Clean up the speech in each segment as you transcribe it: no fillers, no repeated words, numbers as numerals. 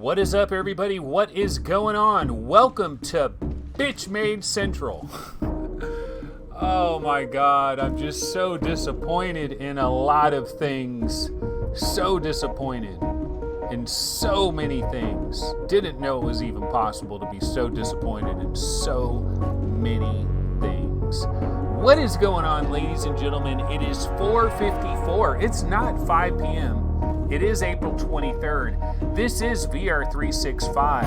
What is up, everybody? What is going on? Welcome to Bitch Made Central. Oh my God, I'm just so disappointed in a lot of things. So disappointed in so many things. Didn't know it was even possible to be so disappointed in so many things. What is going on, ladies and gentlemen? It is 4:54. It's not 5 p.m. It is April 23rd. This is VR365.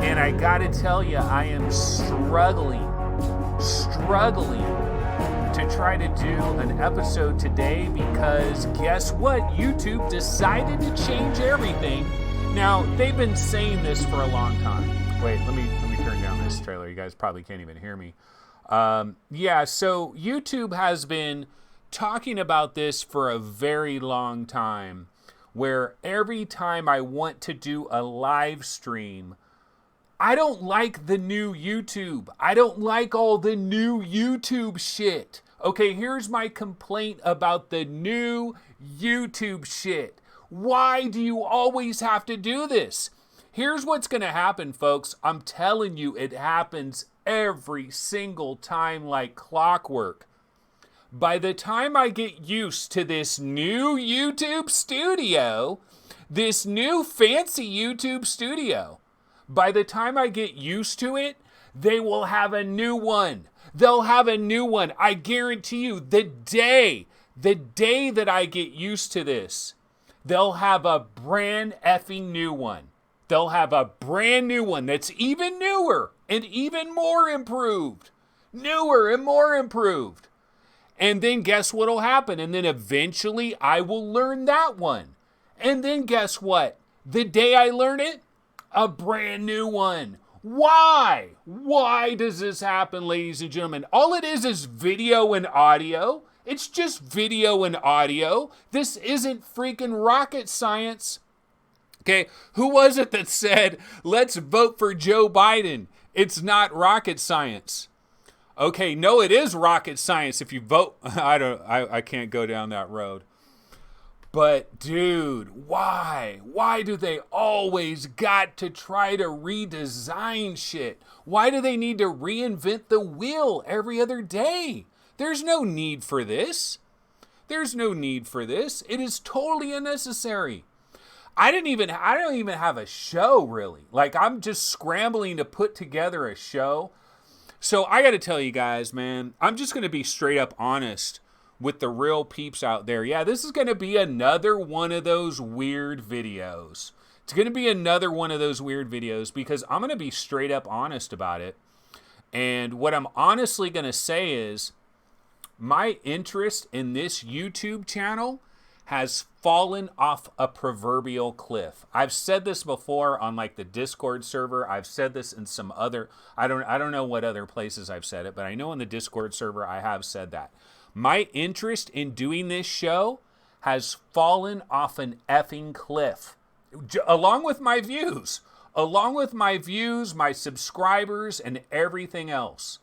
And I gotta tell you, I am struggling to try to do an episode today because guess what? YouTube decided to change everything. Now, they've been saying this for a long time. Wait, let me turn down this trailer. You guys probably can't even hear me. So YouTube has been talking about this for a very long time, where every time I want to do a live stream, I don't like the new YouTube. I don't like all the new YouTube shit. Okay, here's my complaint about the new YouTube shit. Why do you always have to do this? Here's what's going to happen, folks. I'm telling you, it happens every single time like clockwork. By the time I get used to this new YouTube studio, this new fancy YouTube studio, by the time I get used to it, they will have a new one. They'll have a new one. I guarantee you, the day that I get used to this, they'll have a brand effing new one. They'll have a brand new one that's even newer and even more improved. Newer and more improved. And then guess what will happen? And then eventually I will learn that one. And then guess what? The day I learn it, a brand new one. Why? Why does this happen, ladies and gentlemen? All it is video and audio. It's just video and audio. This isn't freaking rocket science. Okay, who was it that said, let's vote for Joe Biden? It's not rocket science. Okay, no, it is rocket science if you vote. I can't go down that road. But dude, why? Why do they always got to try to redesign shit? Why do they need to reinvent the wheel every other day? There's no need for this. There's no need for this. It is totally unnecessary. I don't even have a show really. Like, I'm just scrambling to put together a show. So I got to tell you guys, man, I'm just going to be straight up honest with the real peeps out there. Yeah, this is going to be another one of those weird videos. It's going to be another one of those weird videos because I'm going to be straight up honest about it. And what I'm honestly going to say is my interest in this YouTube channel has fallen off a proverbial cliff. I've said this before on like the Discord server. I've said this in some other, I don't know what other places I've said it, but I know in the Discord server I have said that. My interest in doing this show has fallen off an effing cliff. Along with my views. My subscribers, and everything else.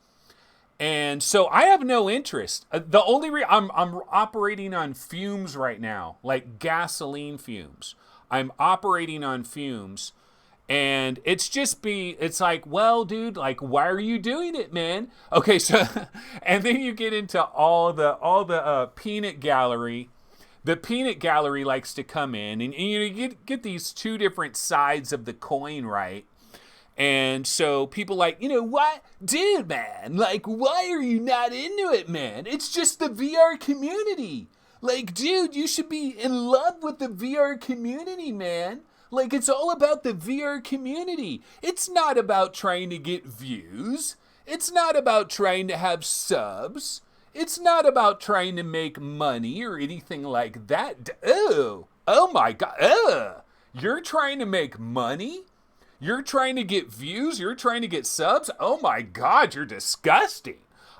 And so I have no interest. The only I'm operating on fumes right now, like gasoline fumes. I'm operating on fumes, and it's like, well, dude, like, why are you doing it, man? Okay, so, and then you get into all the peanut gallery. The peanut gallery likes to come in, and you get these two different sides of the coin, right? And so people like, you know what? Dude, man, like, why are you not into it, man? It's just the VR community. Like, dude, you should be in love with the VR community, man. Like, it's all about the VR community. It's not about trying to get views. It's not about trying to have subs. It's not about trying to make money or anything like that. Oh my God. You're trying to make money? You're trying to get views? You're trying to get subs? Oh my God, you're disgusting.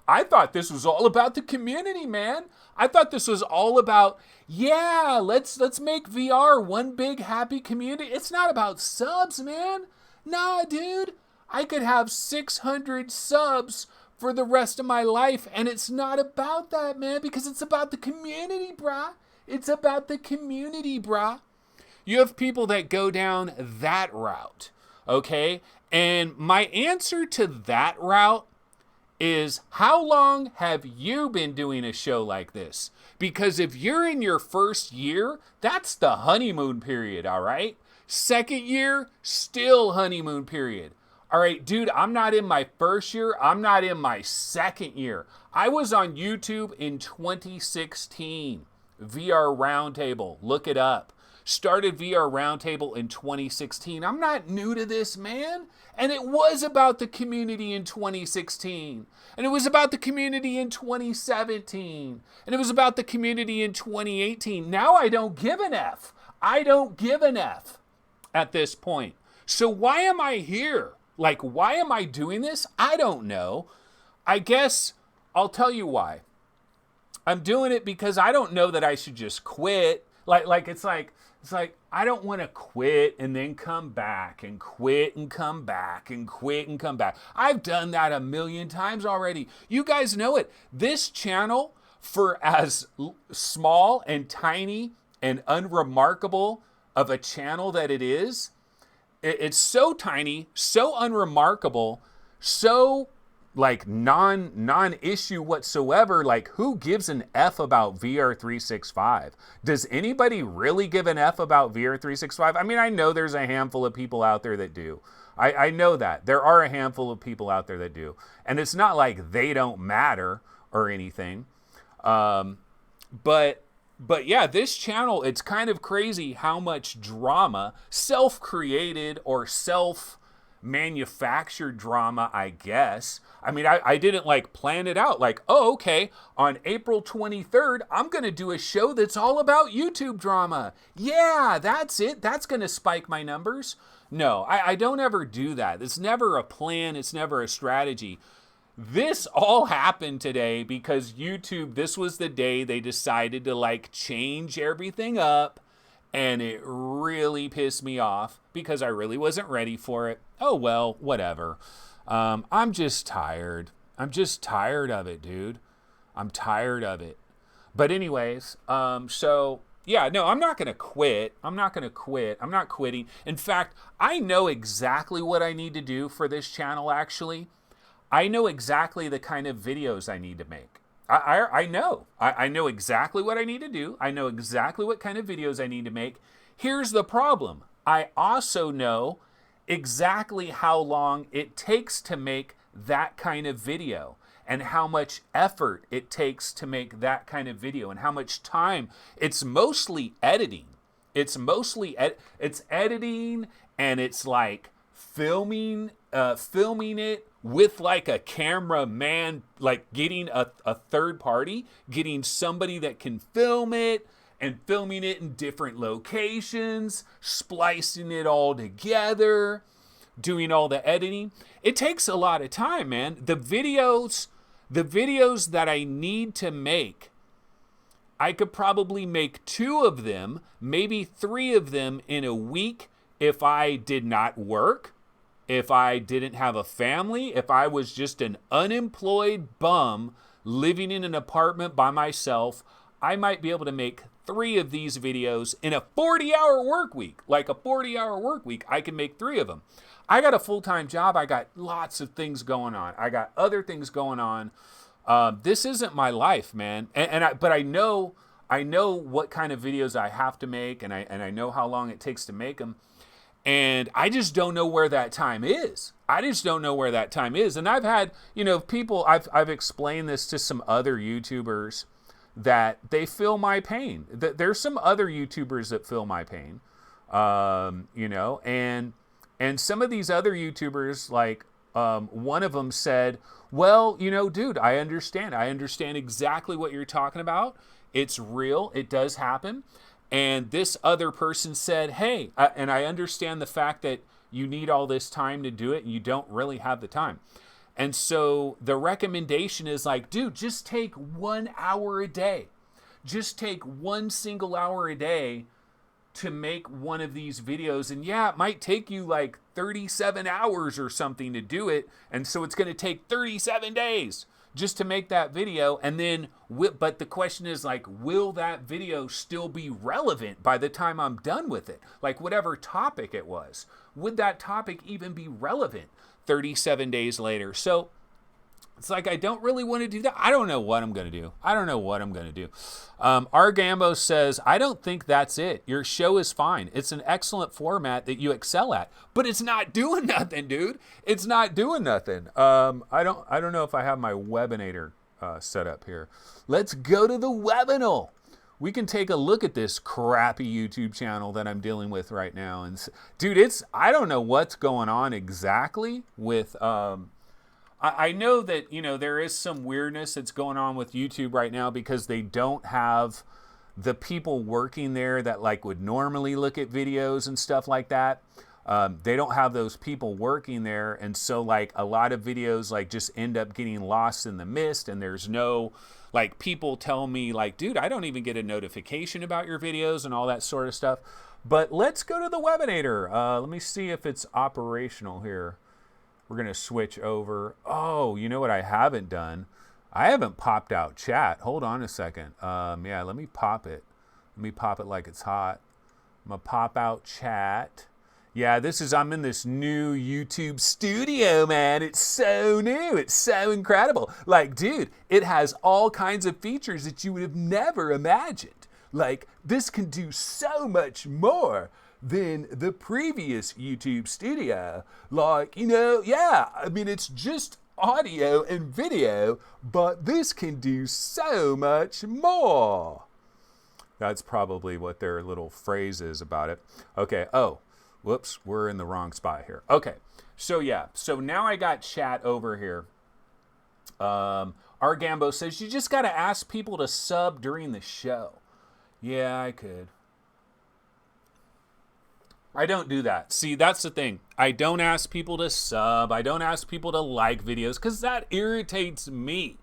I thought this was all about the community, man. I thought this was all about, yeah, let's make VR one big happy community. It's not about subs, man. Nah, dude. I could have 600 subs for the rest of my life, and it's not about that, man, because it's about the community, brah. It's about the community, brah. You have people that go down that route, okay? And my answer to that route is, how long have you been doing a show like this? Because if you're in your first year, that's the honeymoon period, all right? Second year, still honeymoon period. All right, dude, I'm not in my first year. I'm not in my second year. I was on YouTube in 2016. VR Roundtable, look it up. Started VR Roundtable in 2016. I'm not new to this, man. And it was about the community in 2016. And it was about the community in 2017. And it was about the community in 2018. Now I don't give an F. I don't give an F at this point. So why am I here? Like, why am I doing this? I don't know. I guess I'll tell you why. I'm doing it because I don't know that I should just quit. It's like I don't want to quit and then come back and quit and come back and quit and come back. I've done that a million times already. You guys know it. This channel, for as small and tiny and unremarkable of a channel that it is, it's so tiny, so unremarkable, so like non-issue whatsoever. Like, who gives an F about VR365? Does anybody really give an F about VR365? I mean, I know there's a handful of people out there that do. I know that. There are a handful of people out there that do. And it's not like they don't matter or anything. But yeah, this channel, it's kind of crazy how much drama, self-created or self-manufactured drama, I guess. I mean, I didn't like plan it out. Like, oh, okay, on April 23rd, I'm going to do a show that's all about YouTube drama. Yeah, that's it. That's going to spike my numbers. No, I don't ever do that. It's never a plan. It's never a strategy. This all happened today because YouTube, this was the day they decided to like change everything up, and it really pissed me off because I really wasn't ready for it. Oh, well, whatever. I'm just tired. I'm just tired of it, dude. I'm tired of it. But anyways, so yeah, no, I'm not going to quit. I'm not quitting. In fact, I know exactly what I need to do for this channel, actually. I know exactly the kind of videos I need to make. I know. I know exactly what I need to do. I know exactly what kind of videos I need to make. Here's the problem. I also know exactly how long it takes to make that kind of video, and how much effort it takes to make that kind of video, and how much time. It's mostly editing. It's editing, and it's like filming it with like a cameraman, like getting a third party, getting somebody that can film it, and filming it in different locations, splicing it all together, doing all the editing. It takes a lot of time, man. The videos that I need to make, I could probably make 2 of them, maybe 3 of them in a week if I did not work, if I didn't have a family, if I was just an unemployed bum living in an apartment by myself. I might be able to make 3 of these videos in a 40-hour work week. Like a 40-hour work week, I can make 3 of them. I got a full-time job. I got lots of things going on. I got other things going on. This isn't my life, man. But I know what kind of videos I have to make, and I know how long it takes to make them. And I just don't know where that time is. And I've had, people, I've explained this to some other YouTubers that they feel my pain. There's some other YouTubers that feel my pain, and some of these other YouTubers, like one of them said, well, dude, I understand exactly what you're talking about. It's real. It does happen. And this other person said, hey, and I understand the fact that you need all this time to do it and you don't really have the time. And so the recommendation is like, dude, just take 1 hour a day. Just take 1 single hour a day to make one of these videos. And yeah, it might take you like 37 hours or something to do it. And so it's going to take 37 days. just to make that video. And then, but the question is like, will that video still be relevant by the time I'm done with it? Like whatever topic it was, would that topic even be relevant 37 days later? So it's like, I don't really want to do that. I don't know what I'm going to do. Argambo says, I don't think that's it. Your show is fine. It's an excellent format that you excel at, but it's not doing nothing, dude. It's not doing nothing. I don't know if I have my webinator set up here. Let's go to the webinar. We can take a look at this crappy YouTube channel that I'm dealing with right now. And dude, I don't know what's going on exactly with, I know that, there is some weirdness that's going on with YouTube right now because they don't have the people working there that like would normally look at videos and stuff like that. They don't have those people working there. And so like a lot of videos like just end up getting lost in the mist, and there's no like people tell me like, dude, I don't even get a notification about your videos and all that sort of stuff. But let's go to the webinator. Let me see if it's operational here. We're going to switch over. Oh, you know what I haven't done? I haven't popped out chat. Hold on a second. Yeah, let me pop it. Let me pop it like it's hot. I'm going to pop out chat. Yeah, I'm in this new YouTube studio, man. It's so new. It's so incredible. Like, dude, it has all kinds of features that you would have never imagined. Like, this can do so much more than the previous YouTube studio. Like, yeah, I mean, it's just audio and video, but this can do so much more. That's probably what their little phrase is about it. Okay, oh, whoops, we're in the wrong spot here. Okay, so yeah, so now I got chat over here. Argambo says, you just got to ask people to sub during the show. Yeah, I could. I don't do that. See, that's the thing. I don't ask people to sub. I don't ask people to like videos because that irritates me.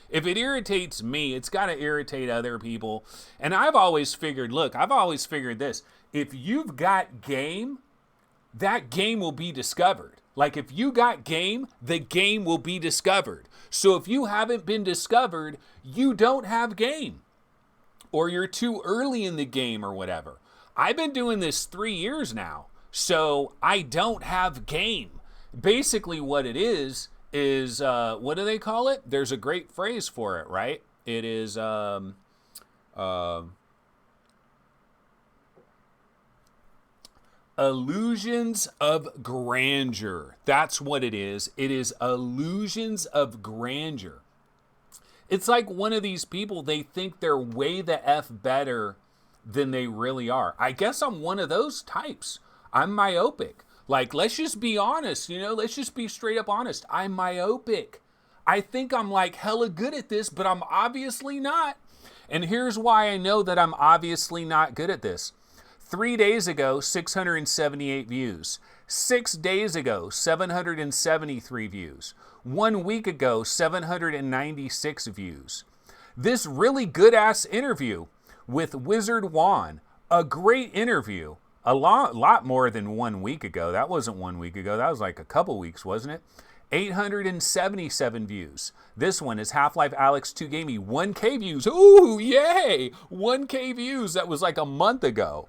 If it irritates me, it's got to irritate other people. And I've always figured this. If you've got game, that game will be discovered. Like if you got game, the game will be discovered. So if you haven't been discovered, you don't have game. Or you're too early in the game or whatever. I've been doing this 3 years now, so I don't have game. Basically what it is what do they call it? There's a great phrase for it, right? It is illusions of grandeur. That's what it is. It is illusions of grandeur. It's like one of these people, they think they're way the F better than they really are. I guess I'm one of those types. I'm myopic. Like, let's just be honest, let's just be straight up honest. I'm myopic. I think I'm like hella good at this, but I'm obviously not. And here's why I know that I'm obviously not good at this. 3 days ago, 678 views. 6 days ago, 773 views. 1 week ago, 796 views. This really good ass interview with Wizard Juan, a great interview, a lot more than 1 week ago. That wasn't 1 week ago. That was like a couple weeks, wasn't it? 877 views. This one is Half-Life Alyx 2 Gamey, 1K views. Ooh, yay! 1K views. That was like a month ago.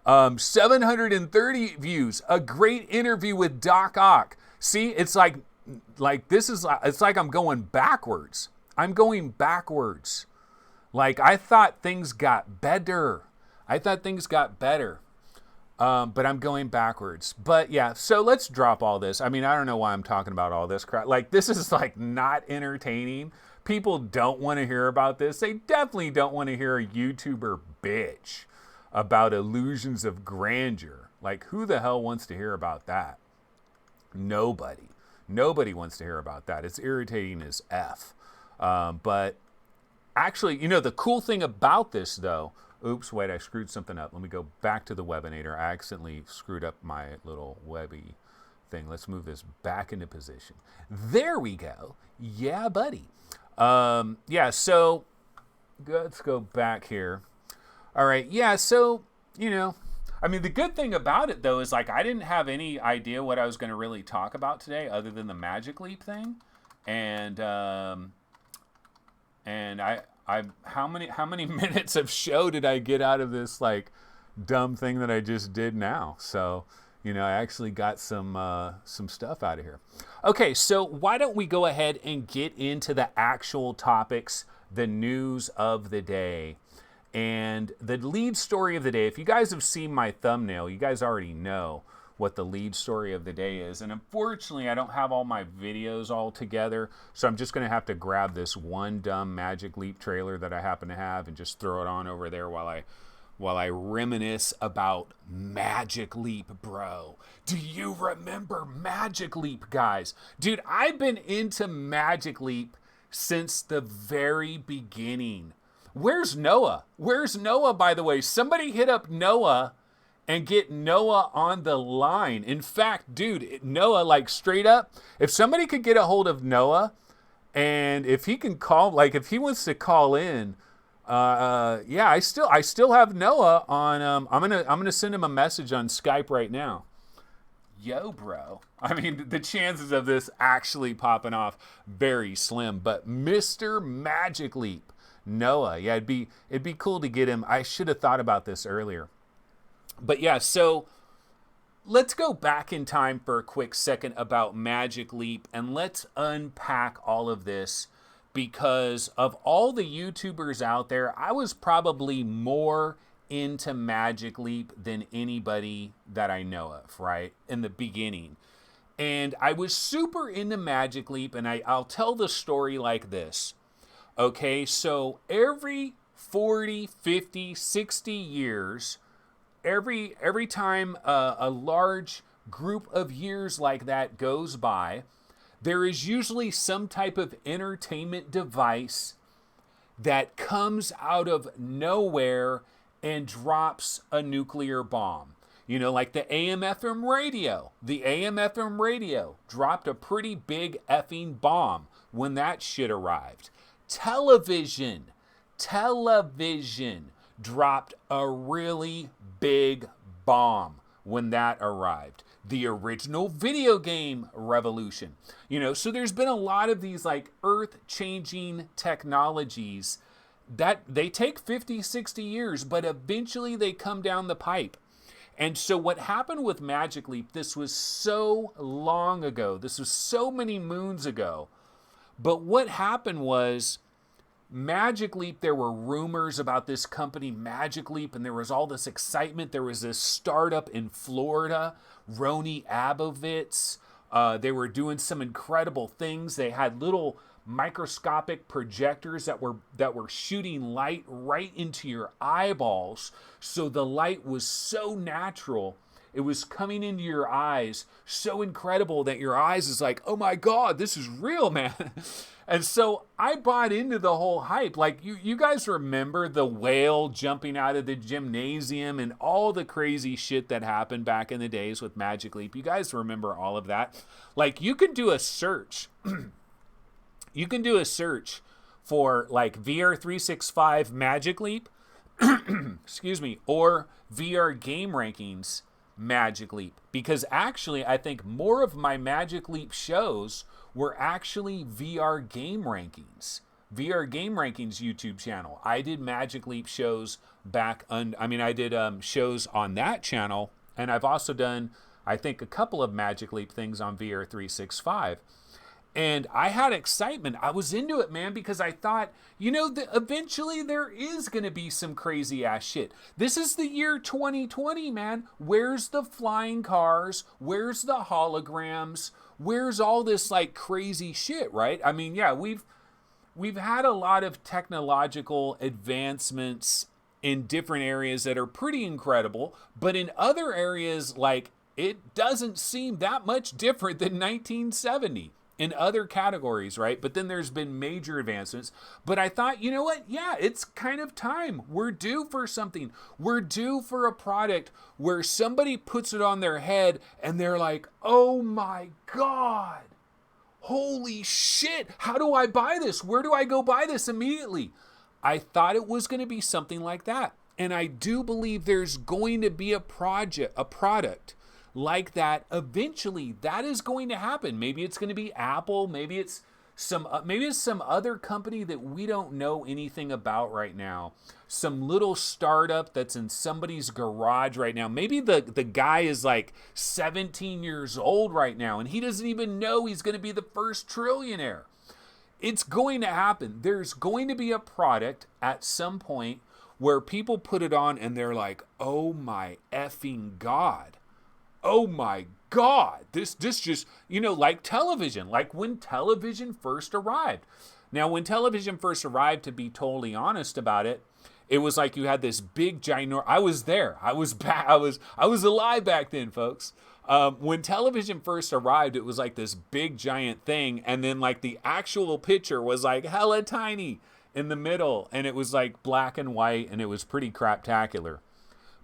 730 views. A great interview with Doc Ock. See, it's like it's like I'm going backwards. I'm going backwards. Like, I thought things got better. But I'm going backwards. But yeah, so let's drop all this. I mean, I don't know why I'm talking about all this crap. Like, this is like not entertaining. People don't want to hear about this. They definitely don't want to hear a YouTuber bitch about illusions of grandeur. Like, who the hell wants to hear about that? Nobody. Nobody wants to hear about that. It's irritating as F. But actually, the cool thing about this, though, oops, wait, I screwed something up. Let me go back to the webinator. I accidentally screwed up my little webby thing. Let's move this back into position. There we go. Yeah, buddy. Yeah, so let's go back here. All right, yeah, so, I mean, the good thing about it, though, is like I didn't have any idea what I was going to really talk about today other than the Magic Leap thing. And and how many minutes of show did I get out of this like dumb thing that I just did now? So, I actually got some stuff out of here. Okay, so why don't we go ahead and get into the actual topics, the news of the day. And the lead story of the day, if you guys have seen my thumbnail, you guys already know what the lead story of the day is. And unfortunately, I don't have all my videos all together, so I'm just going to have to grab this one dumb Magic Leap trailer that I happen to have and just throw it on over there while I reminisce about Magic Leap, bro. Do you remember Magic Leap, guys? Dude, I've been into Magic Leap since the very beginning. Where's Noah? Where's Noah, by the way? Somebody hit up Noah and get Noah on the line. In fact, dude, Noah, like straight up, if somebody could get a hold of Noah and if he can call, like if he wants to call in, yeah, I still have Noah on. I'm gonna send him a message on Skype right now. Yo, bro. I mean, the chances of this actually popping off very slim. But Mr. Magic Leap, Noah, yeah, it'd be cool to get him. I should have thought about this earlier. But yeah, so let's go back in time for a quick second about Magic Leap and let's unpack all of this. Because of all the YouTubers out there, I was probably more into Magic Leap than anybody that I know of, right? In the beginning. And I was super into Magic Leap, and I'll tell the story like this. Okay, so every 40, 50, 60 years, every time a large group of years like that goes by, there is usually some type of entertainment device that comes out of nowhere and drops a nuclear bomb. Like the AM/FM radio. The AM/FM radio dropped a pretty big effing bomb when that shit arrived. Television dropped a really big bomb when that arrived. The original video game revolution. So there's been a lot of these like earth-changing technologies that they take 50, 60 years, but eventually they come down the pipe. And so what happened with Magic Leap, this was so long ago. This was so many moons ago. But what happened was Magic Leap, there were rumors about this company, Magic Leap, and there was all this excitement. There was this startup in Florida, Roni Abovitz. They were doing some incredible things. They had little microscopic projectors that were shooting light right into your eyeballs. So the light was so natural. It was coming into your eyes so incredible that your eyes is like, oh my God, this is real, man. And so I bought into the whole hype. Like you guys remember the whale jumping out of the gymnasium and all the crazy shit that happened back in the days with Magic Leap. You guys remember all of that? Like you could do a search. You can do a search for like VR365 Magic Leap, excuse me, or VR game rankings Magic Leap. Because actually, I think more of my Magic Leap shows were actually VR Game Rankings. VR Game Rankings YouTube channel. I did Magic Leap shows I did shows on that channel, and I've also done, I think, a couple of Magic Leap things on VR365. And I had excitement. I was into it, man, because I thought, eventually there is going to be some crazy ass shit. This is the year 2020, man. Where's the flying cars? Where's the holograms? Where's all this like crazy shit, right? I mean, yeah, we've had a lot of technological advancements in different areas that are pretty incredible, but in other areas, like, it doesn't seem that much different than 1970. In other categories, right? But then there's been major advancements. But I thought, you know what? Yeah, it's kind of time. We're due for something. We're due for a product where somebody puts it on their head and they're like, oh my God, holy shit. How do I buy this? Where do I go buy this immediately? I thought it was going to be something like that. And I do believe there's going to be a product like that eventually. That is going to happen. Maybe it's going to be Apple, maybe it's maybe it's some other company that we don't know anything about right now. Some little startup that's in somebody's garage right now. Maybe the guy is like 17 years old right now and he doesn't even know he's going to be the first trillionaire. It's going to happen. There's going to be a product at some point where people put it on and they're like, oh my effing God. Oh my God. This just, like television, like when television first arrived. Now, when television first arrived, to be totally honest about it, it was like you had this big giant. I was there. I was back. I was alive back then, folks. When television first arrived, it was like this big giant thing, and then like the actual picture was like hella tiny in the middle, and it was like black and white, and it was pretty craptacular.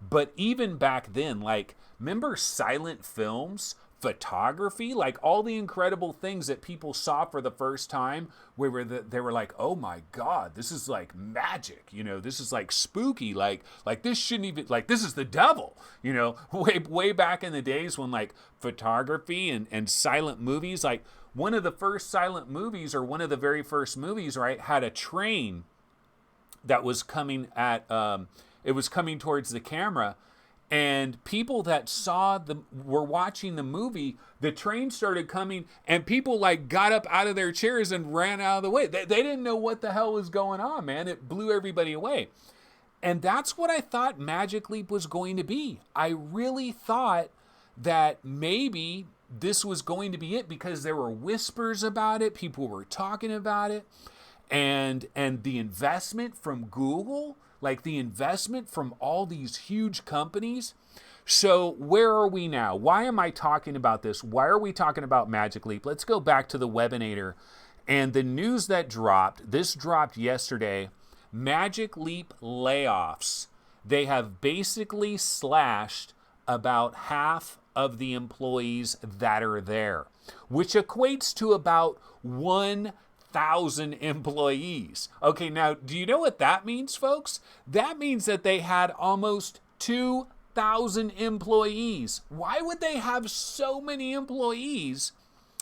But even back then, like, remember silent films, photography, like all the incredible things that people saw for the first time, where they were like, oh my God, this is like magic, this is like spooky, like this shouldn't even, like this is the devil, way back in the days when like photography and silent movies, like one of the first silent movies, or one of the very first movies, right, had a train that was coming it was coming towards the camera. And people that were watching the movie, the train started coming and people like got up out of their chairs and ran out of the way. They didn't know what the hell was going on, man. It blew everybody away. And that's what I thought Magic Leap was going to be. I really thought that maybe this was going to be it because there were whispers about it. People were talking about it. And the investment from Google, like the investment from all these huge companies. So where are we now? Why am I talking about this? Why are we talking about Magic Leap? Let's go back to the webinator and the news that dropped. This dropped yesterday. Magic Leap layoffs. They have basically slashed about half of the employees that are there, which equates to about 1,000 employees. Okay, now, do you know what that means, folks? That means that they had almost 2,000 employees. Why would they have so many employees?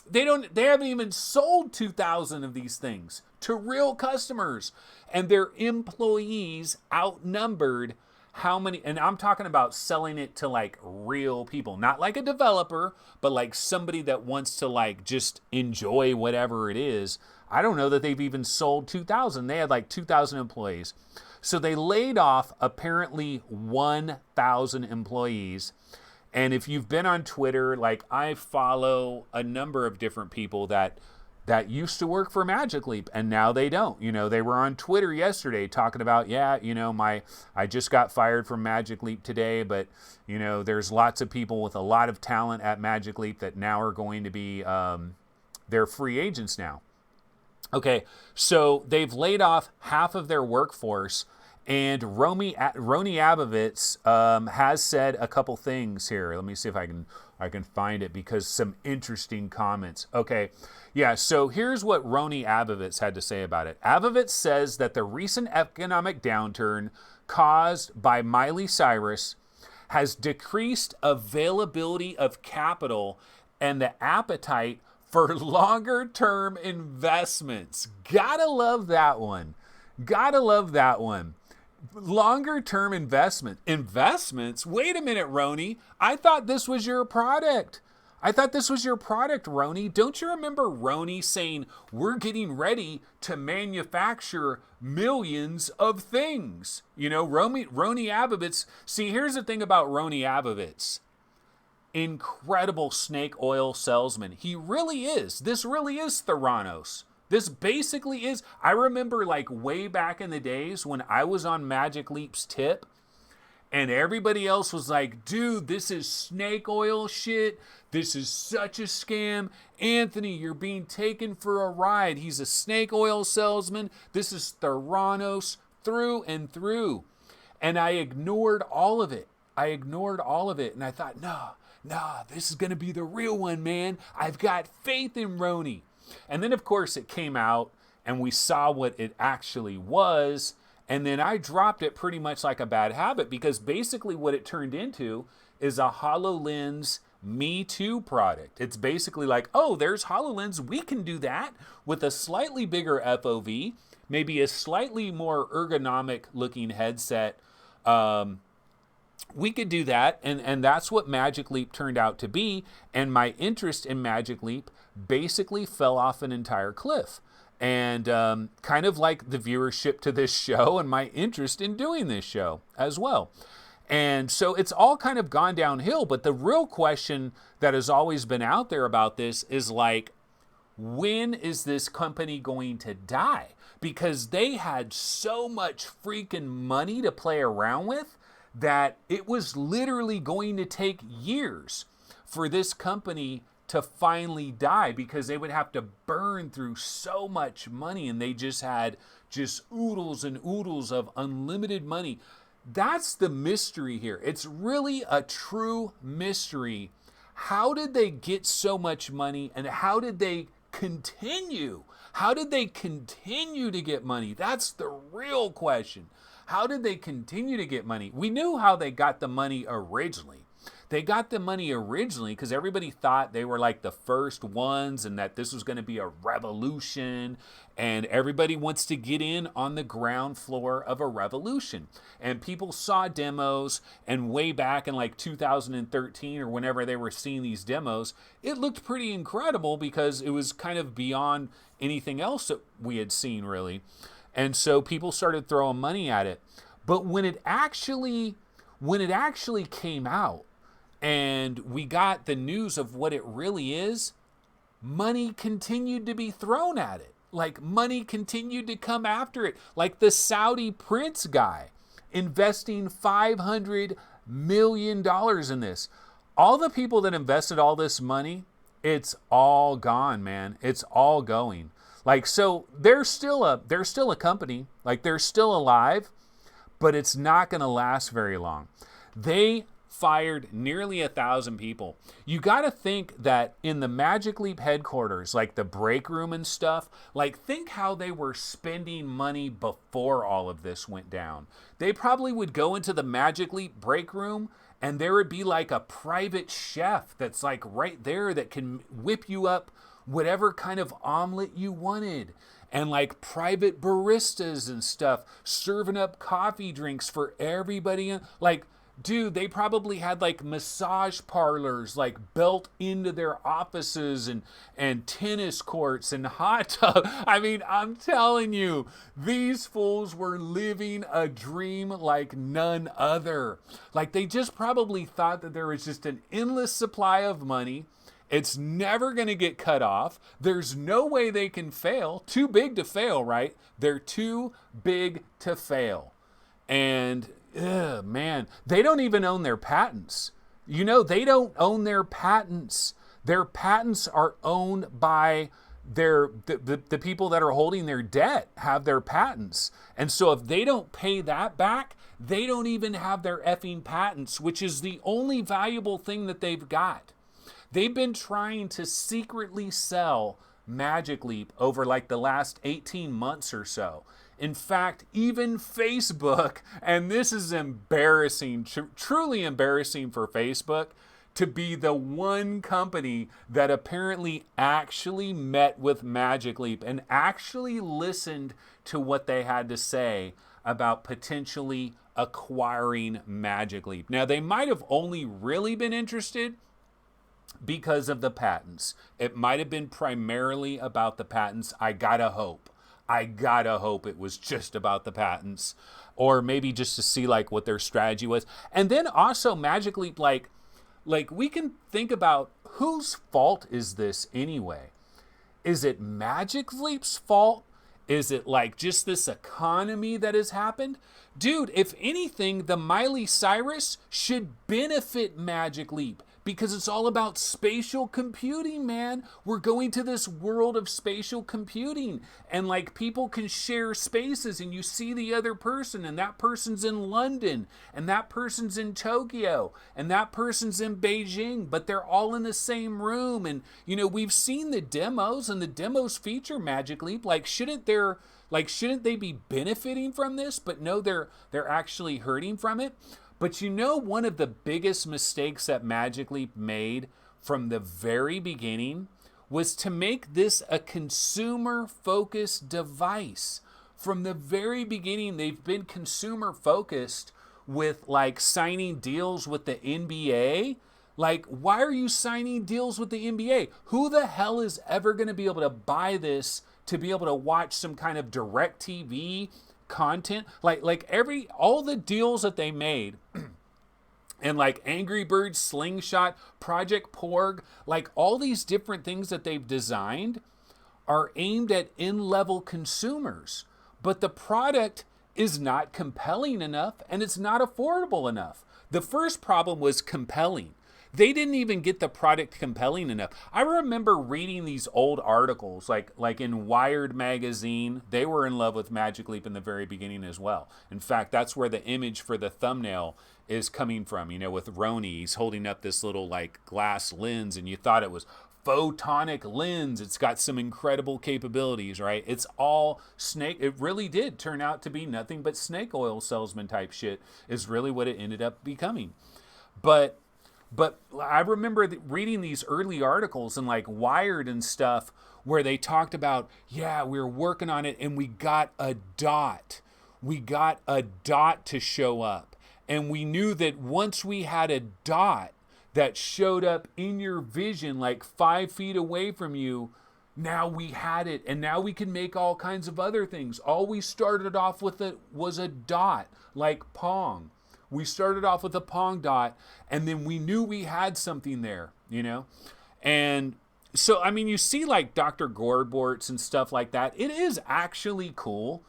They haven't even sold 2,000 of these things to real customers, and their employees outnumbered how many, and I'm talking about selling it to like real people, not like a developer, but like somebody that wants to like just enjoy whatever it is. I don't know that they've even sold 2,000. They had like 2,000 employees. So they laid off apparently 1,000 employees. And if you've been on Twitter, like I follow a number of different people that used to work for Magic Leap and now they don't. They were on Twitter yesterday talking about, I just got fired from Magic Leap today, but there's lots of people with a lot of talent at Magic Leap that now are going to be, they're free agents now. Okay, so they've laid off half of their workforce, and Roni Abovitz has said a couple things here. Let me see if I can find it, because some interesting comments. Okay, yeah, so here's what Roni Abovitz had to say about it. Abovitz says that the recent economic downturn caused by Miley Cyrus has decreased availability of capital and the appetite for longer-term investments. Gotta love that one. Gotta love that one. Longer-term investments? Wait a minute, Roni. I thought this was your product. Roni. Don't you remember Roni saying, we're getting ready to manufacture millions of things? Roni Abovitz. See, here's the thing about Roni Abovitz. Incredible snake oil salesman. He really is. This really is Theranos. This basically is. I remember like way back in the days when I was on Magic Leap's tip and everybody else was like, dude, this is snake oil shit. This is such a scam. Anthony, you're being taken for a ride. He's a snake oil salesman. This is Theranos through and through. And I ignored all of it. And I thought, nah, this is going to be the real one, man. I've got faith in Roni. And then, of course, it came out and we saw what it actually was. And then I dropped it pretty much like a bad habit, because basically what it turned into is a HoloLens Me Too product. It's basically like, oh, there's HoloLens. We can do that with a slightly bigger FOV, maybe a slightly more ergonomic looking headset. We could do that, and that's what Magic Leap turned out to be. And my interest in Magic Leap basically fell off an entire cliff. And kind of like the viewership to this show and my interest in doing this show as well. And so it's all kind of gone downhill. But the real question that has always been out there about this is like, when is this company going to die? Because they had so much freaking money to play around with that it was literally going to take years for this company to finally die, because they would have to burn through so much money, and they just had just oodles and oodles of unlimited money. That's the mystery here. It's really a true mystery. How did they get so much money, and how did they continue? How did they continue to get money? That's the real question. How did they continue to get money? We knew how they got the money originally. They got the money originally because everybody thought they were like the first ones and that this was going to be a revolution, and everybody wants to get in on the ground floor of a revolution. And people saw demos, and way back in like 2013 or whenever they were seeing these demos, it looked pretty incredible because it was kind of beyond anything else that we had seen really. And so people started throwing money at it. But when it actually came out, and we got the news of what it really is, money continued to be thrown at it. Like, money continued to come after it. Like the Saudi prince guy investing $500 million in this. All the people that invested all this money, it's all gone, man. It's all going. Like, so they're still a company. Like, they're still alive, but it's not going to last very long. They fired nearly 1,000 people. You got to think that in the Magic Leap headquarters, like the break room and stuff, like think how they were spending money before all of this went down. They probably would go into the Magic Leap break room, and there would be like a private chef that's like right there that can whip you up whatever kind of omelet you wanted, and like private baristas and stuff serving up coffee drinks for everybody. Like, dude, they probably had like massage parlors like built into their offices, and tennis courts and hot tubs. I mean, I'm telling you, these fools were living a dream like none other. Like, they just probably thought that there was just an endless supply of money. It's never going to get cut off. There's no way they can fail. Too big to fail, right? They're too big to fail. And man, they don't even own their patents. You know, they don't own their patents. Their patents are owned by the people that are holding their debt have their patents. And so if they don't pay that back, they don't even have their effing patents, which is the only valuable thing that they've got. They've been trying to secretly sell Magic Leap over like the last 18 months or so. In fact, even Facebook, and this is embarrassing, truly embarrassing for Facebook, to be the one company that apparently actually met with Magic Leap and actually listened to what they had to say about potentially acquiring Magic Leap. Now, they might have only really been interested because of the patents. It might have been primarily about the patents. I gotta hope it was just about the patents, or maybe just to see like what their strategy was. And then also Magic Leap, like we can think about whose fault is this anyway? Is it Magic Leap's fault? Is it like just this economy that has happened? Dude, if anything, the Miley Cyrus should benefit Magic Leap, because it's all about spatial computing, man. We're going to this world of spatial computing, and like people can share spaces, and you see the other person, and that person's in London, and that person's in Tokyo, and that person's in Beijing, but they're all in the same room. And you know, we've seen the demos, and the demos feature Magic Leap. Like, shouldn't they be benefiting from this? But no, they're actually hurting from it. But you know, one of the biggest mistakes that Magic Leap made from the very beginning was to make this a consumer-focused device. From the very beginning, they've been consumer-focused with like signing deals with the NBA. Like, why are you signing deals with the NBA? Who the hell is ever going to be able to buy this to be able to watch some kind of direct TV content? All the deals that they made and like Angry Birds, Slingshot, Project Porg, like all these different things that they've designed are aimed at in-level consumers. But the product is not compelling enough and it's not affordable enough. The first problem was compelling. They didn't even get the product compelling enough. I remember reading these old articles, like in Wired magazine. They were in love with Magic Leap in the very beginning as well. In fact, that's where the image for the thumbnail is coming from, with Roni. He's holding up this little like glass lens, and you thought it was photonic lens. It's got some incredible capabilities, right? It's all snake. It really did turn out to be nothing but snake oil salesman type shit is really what it ended up becoming. But I remember reading these early articles in like Wired and stuff where they talked about, yeah, we were working on it and we got a dot. We got a dot to show up. And we knew that once we had a dot that showed up in your vision like 5 feet away from you, now we had it. And now we can make all kinds of other things. All we started off with was a dot, like Pong. We started off with a Pong dot, and then we knew we had something there, And so, I mean, you see like Dr. Goreborts and stuff like that. It is actually cool.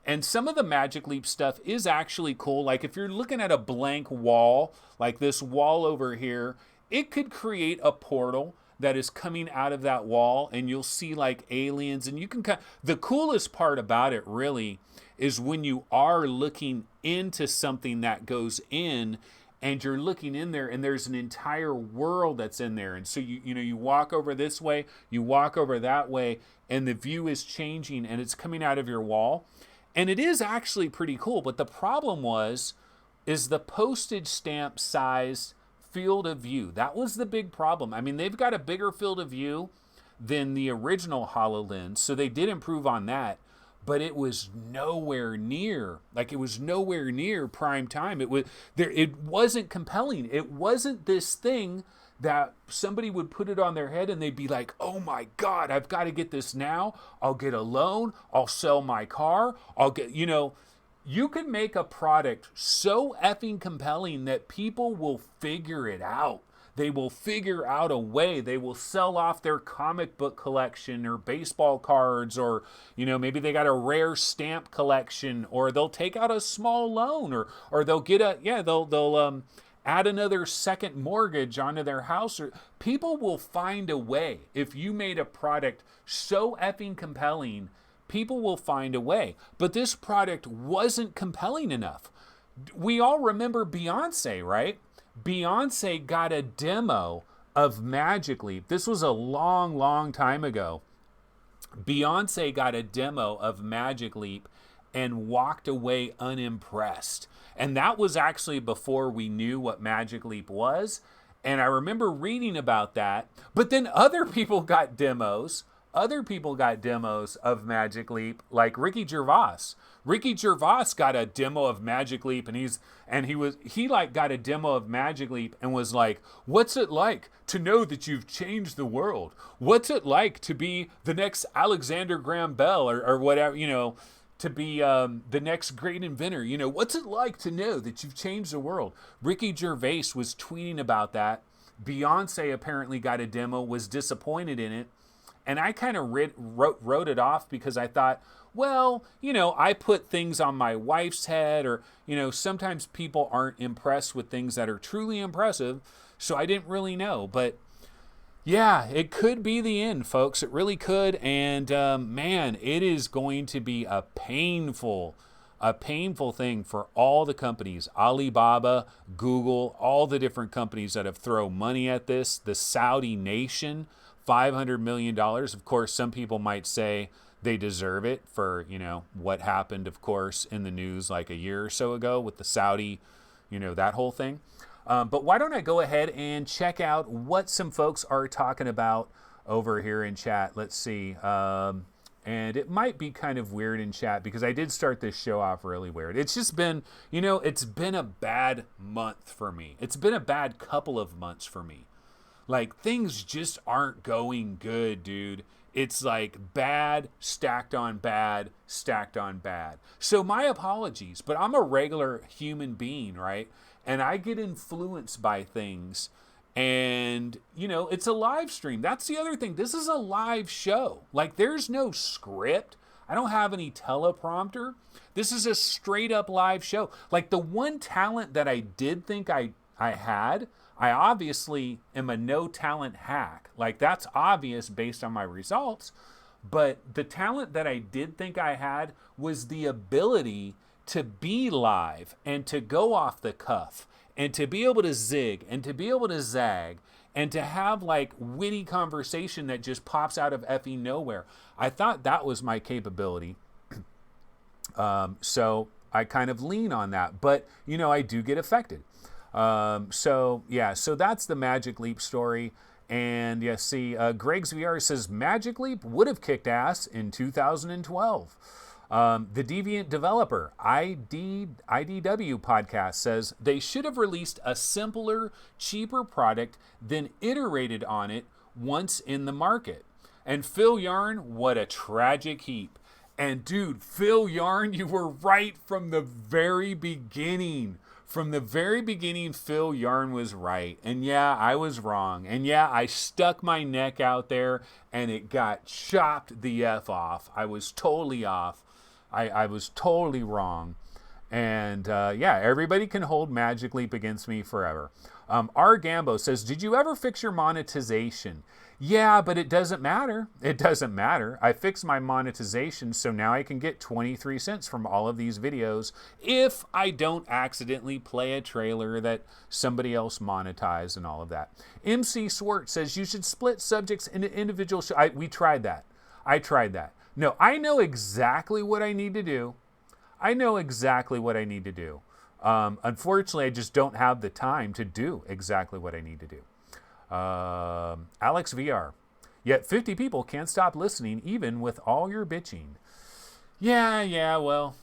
And some of the Magic Leap stuff is actually cool. Like if you're looking at a blank wall, like this wall over here, it could create a portal that is coming out of that wall, and you'll see like aliens. And you can the coolest part about it really is when you are looking into something that goes in, and you're looking in there and there's an entire world that's in there. And so you walk over this way, you walk over that way, and the view is changing and it's coming out of your wall. And it is actually pretty cool. But the problem is the postage stamp size field of view. That was the big problem. I mean, they've got a bigger field of view than the original HoloLens, so they did improve on that. But it was nowhere near prime time. It wasn't compelling. It wasn't this thing that somebody would put it on their head and they'd be like, oh my God, I've got to get this now. I'll get a loan. I'll sell my car. I'll get, you can make a product so effing compelling that people will figure it out. They will figure out a way. They will sell off their comic book collection or baseball cards, or, maybe they got a rare stamp collection, or they'll take out a small loan, or they'll get they'll add another second mortgage onto their house. Or people will find a way. If you made a product so effing compelling, people will find a way. But this product wasn't compelling enough. We all remember Beyonce, right? Beyonce got a demo of Magic Leap. This was a long, long time ago. Beyonce got a demo of Magic Leap and walked away unimpressed. And that was actually before we knew what Magic Leap was. And I remember reading about that. But then other people got demos. Other people got demos of Magic Leap, like Ricky Gervais. Ricky Gervais got a demo of Magic Leap, and he got a demo of Magic Leap and was like, what's it like to know that you've changed the world? What's it like to be the next Alexander Graham Bell or whatever, to be the next great inventor? What's it like to know that you've changed the world? Ricky Gervais was tweeting about that. Beyonce apparently got a demo, was disappointed in it. And I kind of wrote it off because I thought, well, I put things on my wife's head, or, sometimes people aren't impressed with things that are truly impressive. So I didn't really know. But yeah, it could be the end, folks. It really could. And man, it is going to be a painful thing for all the companies, Alibaba, Google, all the different companies that have thrown money at this, the Saudi nation. $500 million. Of course, some people might say they deserve it for, what happened, of course, in the news like a year or so ago with the Saudi, that whole thing. But why don't I go ahead and check out what some folks are talking about over here in chat. Let's see. And it might be kind of weird in chat because I did start this show off really weird. It's just been, it's been a bad month for me. It's been a bad couple of months for me. Like, things just aren't going good, dude. It's like bad, stacked on bad, stacked on bad. So my apologies, but I'm a regular human being, right? And I get influenced by things. And, it's a live stream. That's the other thing. This is a live show. Like, there's no script. I don't have any teleprompter. This is a straight up live show. Like, the one talent that I did think I had, I obviously am a no talent hack. Like, that's obvious based on my results. But the talent that I did think I had was the ability to be live and to go off the cuff and to be able to zig and to be able to zag and to have like witty conversation that just pops out of effing nowhere. I thought that was my capability. So I kind of lean on that, but I do get affected. So that's the Magic Leap story. And Greg's VR says Magic Leap would have kicked ass in 2012. The Deviant Developer, IDW podcast, says they should have released a simpler, cheaper product, then iterated on it once in the market. And Phil Yarn, what a tragic heap. And dude, Phil Yarn, you were right from the very beginning. From the very beginning, Phil Yarn was right. And yeah, I was wrong. And yeah, I stuck my neck out there and it got chopped the F off. I was totally off. I was totally wrong. And everybody can hold Magic Leap against me forever. R. Gambo says, did you ever fix your monetization? Yeah, but it doesn't matter. It doesn't matter. I fixed my monetization, so now I can get 23 cents from all of these videos if I don't accidentally play a trailer that somebody else monetized and all of that. MC Swart says, you should split subjects into individual shows. We tried that. I tried that. No, I know exactly what I need to do. Unfortunately, I just don't have the time to do exactly what I need to do. Alex VR. Yet 50 people can't stop listening even with all your bitching. Yeah, well,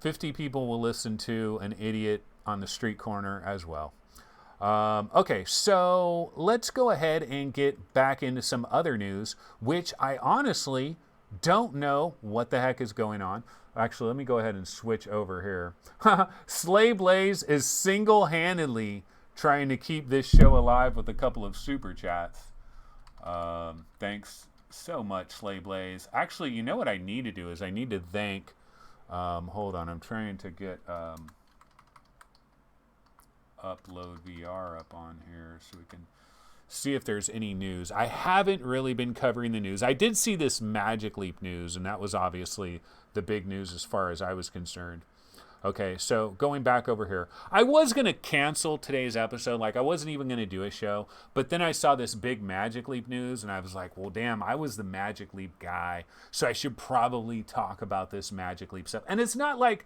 50 people will listen to an idiot on the street corner as well. Okay, so let's go ahead and get back into some other news, which I honestly don't know what the heck is going on. Actually, let me go ahead and switch over here. Slay Blaze is single-handedly trying to keep this show alive with a couple of super chats. Thanks so much, Slay Blaze. Actually, you know what I need to do is I need to thank... hold on, I'm trying to get Upload VR up on here so we can see if there's any news. I haven't really been covering the news. I did see this Magic Leap news, and that was obviously the big news as far as I was concerned. Okay, so going back over here. I was going to cancel today's episode. Like, I wasn't even going to do a show. But then I saw this big Magic Leap news, and I was like, well, damn, I was the Magic Leap guy. So I should probably talk about this Magic Leap stuff. And it's not like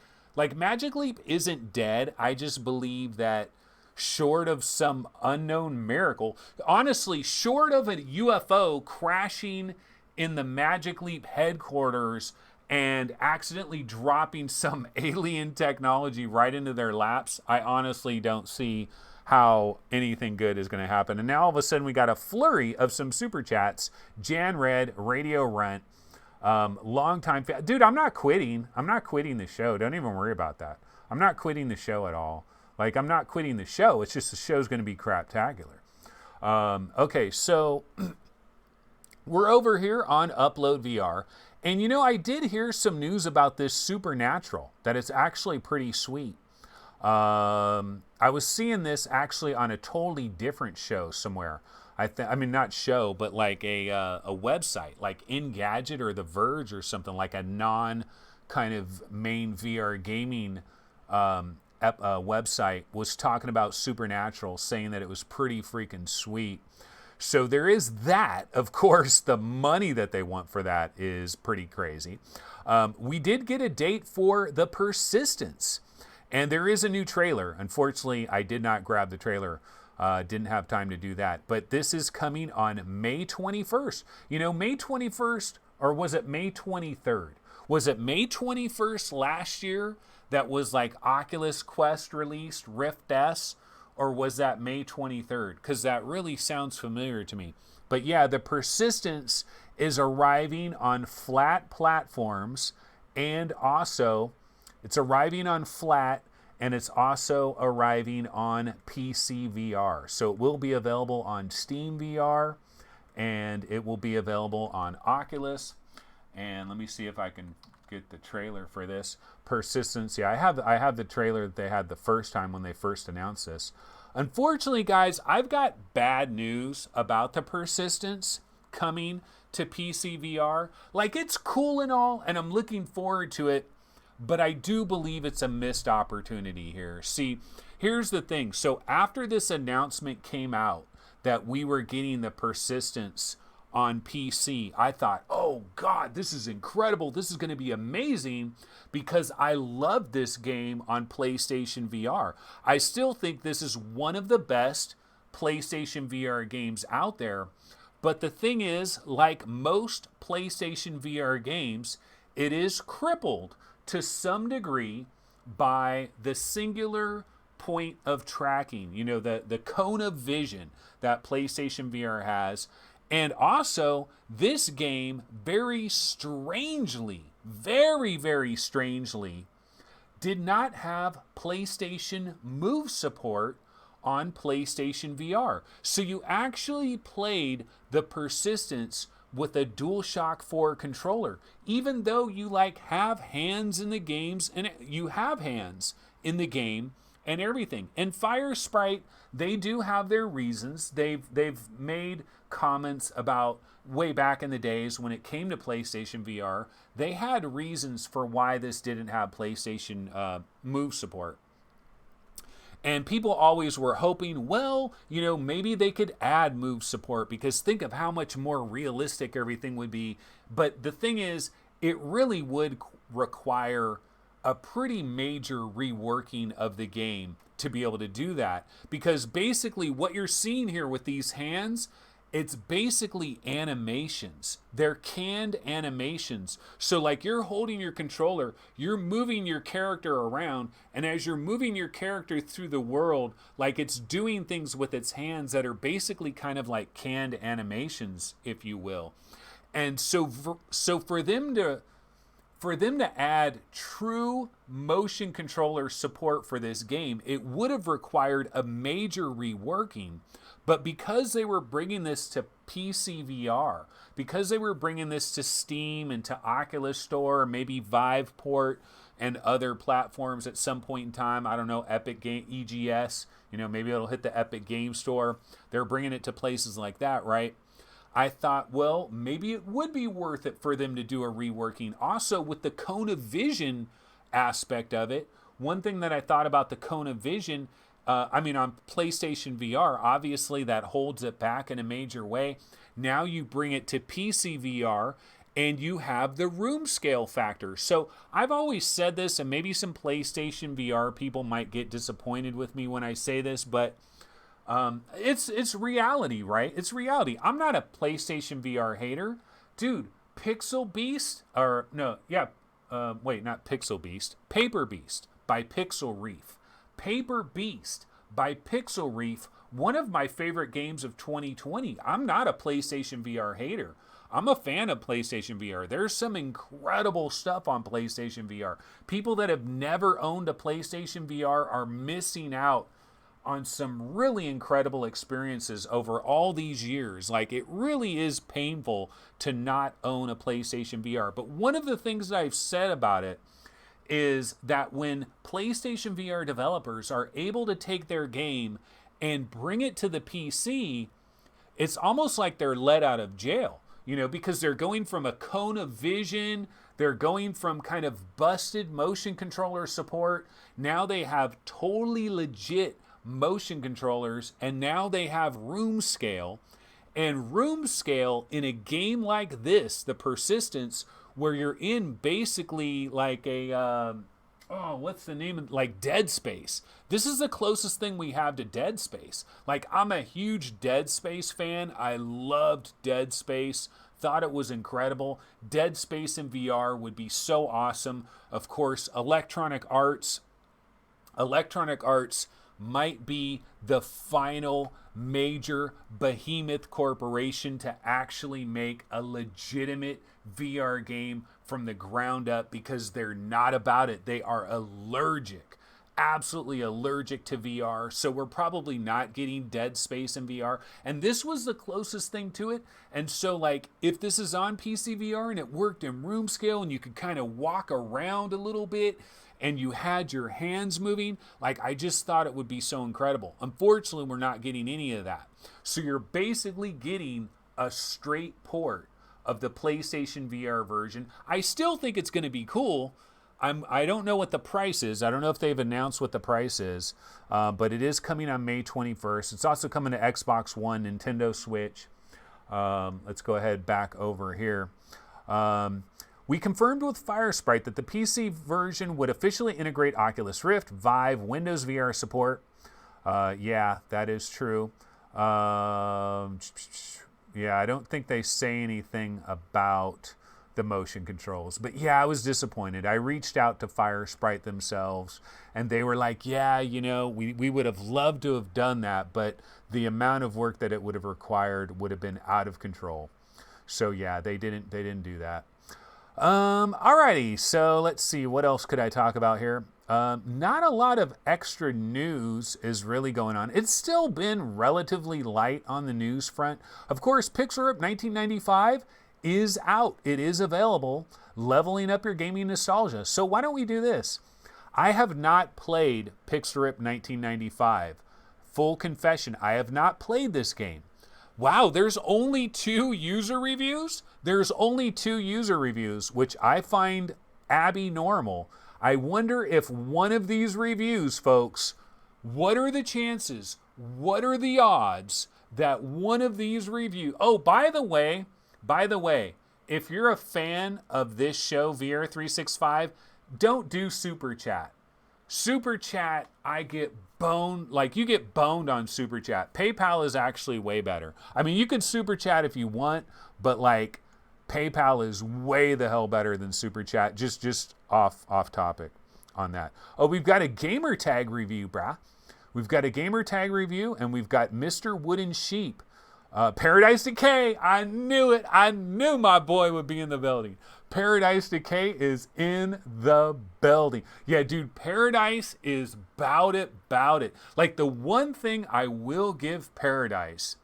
Magic Leap isn't dead. I just believe that short of some unknown miracle, honestly, short of a UFO crashing in the Magic Leap headquarters and accidentally dropping some alien technology right into their laps, I honestly don't see how anything good is going to happen. And now all of a sudden we got a flurry of some super chats. Jan Red, Radio Runt, long time dude, I'm not quitting the show. Don't even worry about that. I'm not quitting the show at all. Like, I'm not quitting the show. It's just the show's going to be craptacular. Okay, so we're over here on Upload VR. And, I did hear some news about this Supernatural, that it's actually pretty sweet. I was seeing this actually on a totally different show somewhere. I mean, not show, but like a website, like Engadget or The Verge or something, like a non kind of main VR gaming website was talking about Supernatural, saying that it was pretty freaking sweet. So there is that. Of course, the money that they want for that is pretty crazy. We did get a date for The Persistence. And there is a new trailer. Unfortunately, I did not grab the trailer. Didn't have time to do that. But this is coming on May 21st. You know, May 21st, or was it May 23rd? Was it May 21st last year that was like Oculus Quest released, Rift S? Or was that May 23rd? Because that really sounds familiar to me. But yeah, the Persistence is arriving on flat platforms, and also it's arriving on flat, and it's also arriving on PC VR. So it will be available on Steam VR, and it will be available on Oculus. And let me see if I can get the trailer for this. Persistence. Yeah, I have the trailer that they had the first time when they first announced this. Unfortunately, guys, I've got bad news about the Persistence coming to PC VR. Like, it's cool and all, and I'm looking forward to it, but I do believe it's a missed opportunity here. See, here's the thing. So after this announcement came out that we were getting the Persistence on PC, I thought, oh God, this is incredible. This is going to be amazing, because I love this game on PlayStation VR. I still think this is one of the best PlayStation VR games out there. But the thing is, like most PlayStation VR games, it is crippled to some degree by the singular point of tracking, you know, the cone of vision that PlayStation VR has. And also, this game very strangely, very strangely, did not have PlayStation Move support on PlayStation VR. So you actually played the Persistence with a DualShock 4 controller, even though you like have hands in the games, and you have hands in the game and everything. And Fire Sprite, they do have their reasons. They've made comments about way back in the days when it came to PlayStation VR. They had reasons for why this didn't have PlayStation Move support. And people always were hoping, well, you know, maybe they could add Move support, because think of how much more realistic everything would be. But the thing is, it really would require a pretty major reworking of the game to be able to do that. Because basically what you're seeing here with these hands, it's basically animations. They're canned animations. So like, you're holding your controller, you're moving your character around, and as you're moving your character through the world, like, it's doing things with its hands that are basically kind of like canned animations, if you will. And so for them to add true motion controller support for this game, it would have required a major reworking. But because they were bringing this to PC VR, because they were bringing this to Steam and to Oculus Store, maybe Viveport and other platforms at some point in time, I don't know, Epic Game, EGS, you know, maybe it'll hit the Epic Game Store. They're bringing it to places like that, right? I thought, well, maybe it would be worth it for them to do a reworking. Also, with the cone of vision aspect of it, one thing that I thought about the cone of vision, on PlayStation VR, obviously that holds it back in a major way. Now you bring it to PC VR, and you have the room scale factor. So I've always said this, and maybe some PlayStation VR people might get disappointed with me when I say this, but it's reality, right? It's reality. I'm not a PlayStation VR hater. Dude, Pixel Beast, not Pixel Beast, Paper Beast by Pixel Reef. Paper Beast by Pixel Reef, one of my favorite games of 2020. I'm not a PlayStation VR hater. I'm a fan of PlayStation VR. There's some incredible stuff on PlayStation VR. People that have never owned a PlayStation VR are missing out on some really incredible experiences over all these years. Like, it really is painful to not own a PlayStation VR. But one of the things that I've said about it is that when PlayStation VR developers are able to take their game and bring it to the PC, it's almost like they're let out of jail, you know, because they're going from a cone of vision, they're going from kind of busted motion controller support. Now they have totally legit motion controllers, and now they have room scale. And room scale in a game like this, the Persistence, where you're in basically like a oh, what's the name of, like, Dead Space. This is the closest thing we have to Dead Space. Like, I'm a huge Dead Space fan. I loved Dead Space. Thought it was incredible. Dead Space in VR would be so awesome. Of course, Electronic Arts might be the final major behemoth corporation to actually make a legitimate VR game from the ground up, because they're not about it. They are allergic, absolutely allergic to VR. So we're probably not getting Dead Space in VR. And this was the closest thing to it. And so, like, if this is on PC VR and it worked in room scale and you could kind of walk around a little bit and you had your hands moving, like, I just thought it would be so incredible. Unfortunately, we're not getting any of that. So you're basically getting a straight port of the PlayStation VR version. I still think it's going to be cool. I don't know what the price is. I don't know if they've announced what the price is, but it is coming on May 21st. It's also coming to Xbox One, Nintendo Switch. Let's go ahead back over here. We confirmed with Firesprite that the PC version would officially integrate Oculus Rift, Vive, Windows VR support. Yeah, that is true. Yeah, I don't think they say anything about the motion controls. But yeah, I was disappointed. I reached out to Firesprite themselves, and they were like, yeah, you know, we would have loved to have done that, but the amount of work that it would have required would have been out of control. So yeah, they didn't do that. Alrighty, so let's see, what else could I talk about here? Not a lot of extra news is really going on. It's still been relatively light on the news front. Of course, Pixel Rip 1995 is out. It is available, leveling up your gaming nostalgia. So why don't we do this? I have not played Pixel Rip 1995. Full confession, I have not played this game. Wow, there's only 2 user reviews? There's only 2 user reviews, which I find abnormal. I wonder if one of these reviews, folks, what are the chances, what are the odds that one of these reviews... Oh, by the way, if you're a fan of this show, VR365, don't do Super Chat. Super Chat, I get boned. Like, you get boned on Super Chat. PayPal is actually way better. I mean, you can Super Chat if you want, but like, PayPal is way the hell better than Super Chat. Just off topic on that. Oh, we've got a gamer tag review, brah. We've got a gamer tag review, and we've got Mr. Wooden Sheep. Paradise Decay, I knew it. I knew my boy would be in the building. Paradise Decay is in the building. Yeah, dude, Paradise is bout it. Like, the one thing I will give Paradise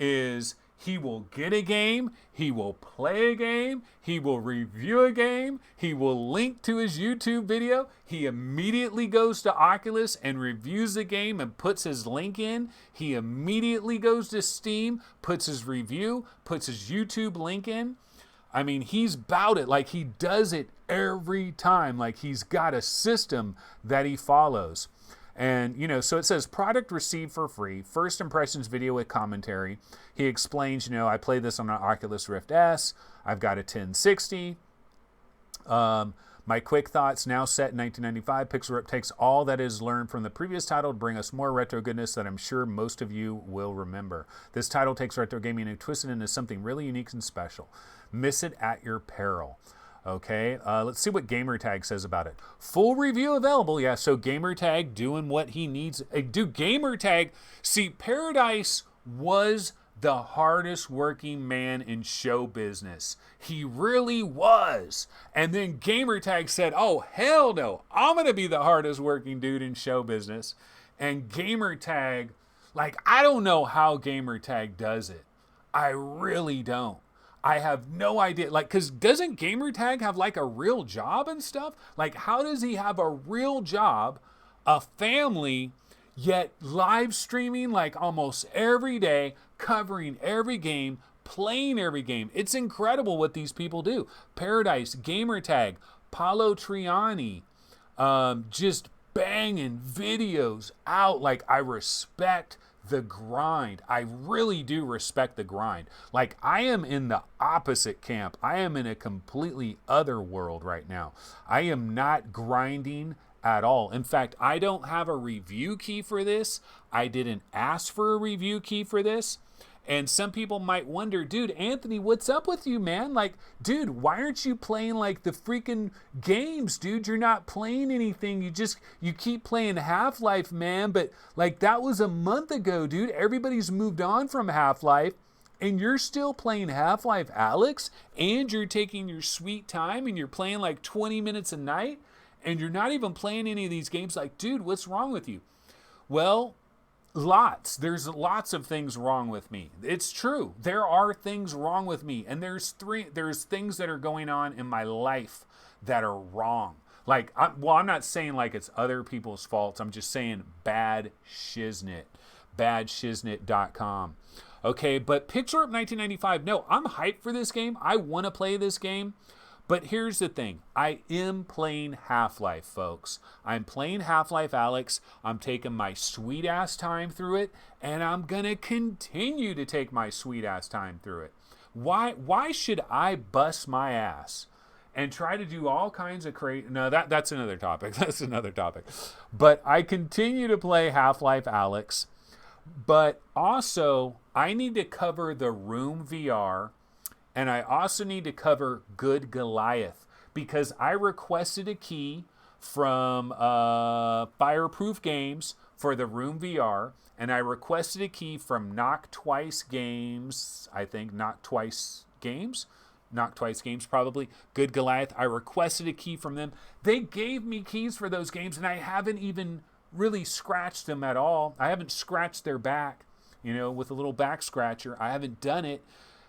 is he will get a game, he will play a game, he will review a game, he will link to his YouTube video, he immediately goes to Oculus and reviews the game and puts his link in, he immediately goes to Steam, puts his review, puts his YouTube link in. I mean, he's bout it. Like, he does it every time. Like, he's got a system that he follows. And, you know, so it says product received for free, first impressions video with commentary. He explains, you know, I played this on an Oculus Rift S. I've got a 1060. My quick thoughts, now set in 1995, Pixel Rip takes all that is learned from the previous title to bring us more retro goodness that I'm sure most of you will remember. This title takes retro gaming and twists it into something really unique and special. Miss it at your peril. Okay, let's see what Gamertag says about it. Full review available. Yeah, so Gamertag doing what he needs. Dude, Gamertag, see, Paradise was the hardest working man in show business. He really was. And then Gamertag said, oh, hell no, I'm going to be the hardest working dude in show business. And Gamertag, like, I don't know how Gamertag does it. I really don't. I have no idea. Like, because doesn't Gamertag have like a real job and stuff? Like, how does he have a real job, a family, yet live streaming like almost every day, covering every game, playing every game? It's incredible what these people do. Paradise, Gamertag, Paolo Triani, just banging videos out. Like, I respect the grind. I really do respect the grind. Like, I am in the opposite camp. I am in a completely other world right now. I am not grinding at all. In fact, I don't have a review key for this. I didn't ask for a review key for this. And some people might wonder, dude, Anthony, what's up with you, man? Like, dude, why aren't you playing like the freaking games, dude? You're not playing anything. You keep playing Half-Life, man. But like, that was a month ago, dude. Everybody's moved on from Half-Life. And you're still playing Half-Life, Alex? And you're taking your sweet time and you're playing like 20 minutes a night? And you're not even playing any of these games. Like, dude, what's wrong with you? Well, there's lots of things wrong with me. It's true. There are things wrong with me. And there's things that are going on in my life that are wrong. Like, I'm not saying like it's other people's faults. I'm just saying bad shiznit. Badshiznit.com. Okay, but Pixel Up 1995, no, I'm hyped for this game. I want to play this game. But here's the thing. I am playing Half-Life, folks. I'm playing Half-Life, Alex. I'm taking my sweet-ass time through it, and I'm going to continue to take my sweet-ass time through it. Why should I bust my ass and try to do all kinds of crazy... No, that's another topic. That's another topic. But I continue to play Half-Life, Alex. But also, I need to cover the Room VR... And I also need to cover Good Goliath because I requested a key from Fireproof Games for the Room VR, and I requested a key from Knock Twice Games, Knock Twice Games probably, Good Goliath. I requested a key from them. They gave me keys for those games, and I haven't even really scratched them at all. I haven't scratched their back, with a little back scratcher. I haven't done it.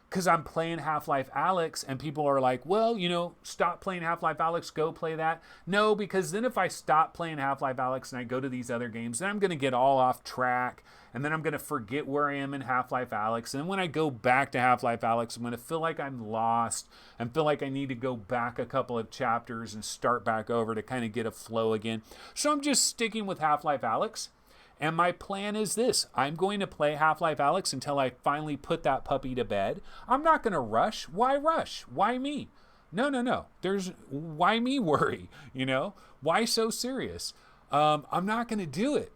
Because I'm playing Half-Life Alyx, and people are like, well, stop playing Half-Life Alyx, go play that. No, because then if I stop playing Half-Life Alyx and I go to these other games, then I'm going to get all off track, and then I'm going to forget where I am in Half-Life Alyx. And then when I go back to Half-Life Alyx, I'm going to feel like I'm lost and feel like I need to go back a couple of chapters and start back over to kind of get a flow again. So I'm just sticking with Half-Life Alyx. And my plan is this. I'm going to play Half-Life Alyx until I finally put that puppy to bed. I'm not going to rush. Why rush? Why me? No. Why me worry? Why so serious? I'm not going to do it.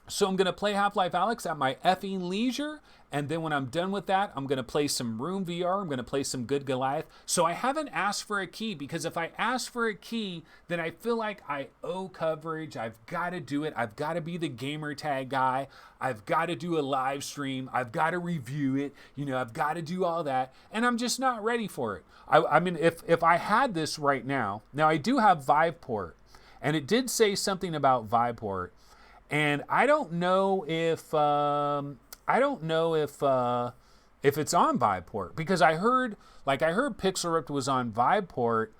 So I'm going to play Half-Life Alyx at my effing leisure. And then when I'm done with that, I'm going to play some Room VR. I'm going to play some Good Goliath. So I haven't asked for a key because if I ask for a key, then I feel like I owe coverage. I've got to do it. I've got to be the gamer tag guy. I've got to do a live stream. I've got to review it. I've got to do all that. And I'm just not ready for it. I mean, if I had this right now I do have Viveport. And it did say something about Viveport. And I don't know if it's on Viveport because I heard Pixel Ripped was on Viveport,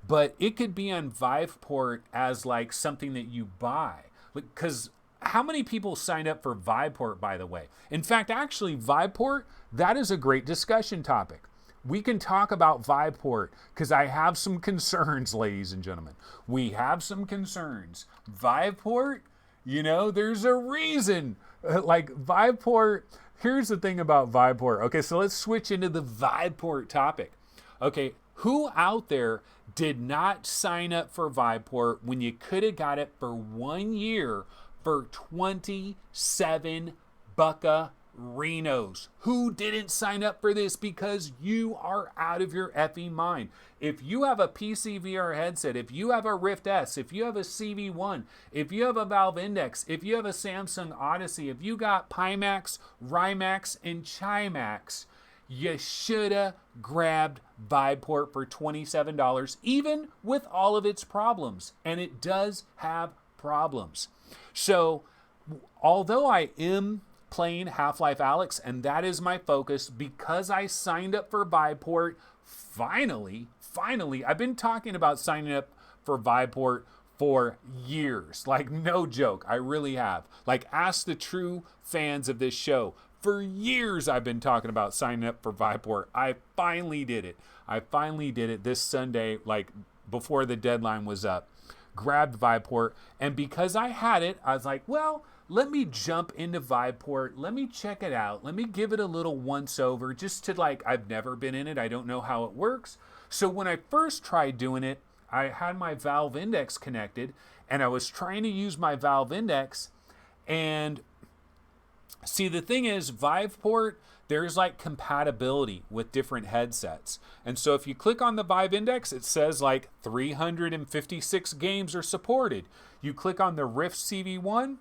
but it could be on Viveport as like something that you buy. Because how many people sign up for Viveport, by the way? In fact, actually, Viveport, that is a great discussion topic. We can talk about Viveport because I have some concerns, ladies and gentlemen. We have some concerns. Viveport. There's a reason. Like Viveport, here's the thing about Viveport. Okay, so let's switch into the Viveport topic. Okay, who out there did not sign up for Viveport when you could have got it for 1 year for 27 bucka-rinos? Who didn't sign up for this? Because you are out of your effing mind. If you have a PC VR headset, if you have a Rift S, if you have a CV1, if you have a Valve Index, if you have a Samsung Odyssey, if you got Pimax, Rimax, and Chimax, you shoulda grabbed Viveport for $27, even with all of its problems. And it does have problems. So, although I am playing Half-Life Alyx, and that is my focus because I signed up for Viveport. Finally, I've been talking about signing up for Viveport for years. Like, no joke, I really have. Like, ask the true fans of this show. For years, I've been talking about signing up for Viveport. I finally did it. This Sunday, like, before the deadline was up. grabbed Viveport, and because I had it, I was like, well, let me jump into Viveport. Let me check it out. Let me give it a little once over just to like, I've never been in it. I don't know how it works. So when I first tried doing it, I had my Valve Index connected and I was trying to use my Valve Index. And see, the thing is, Viveport, there's like compatibility with different headsets. And so if you click on the Vive Index, it says like 356 games are supported. You click on the Rift CV1,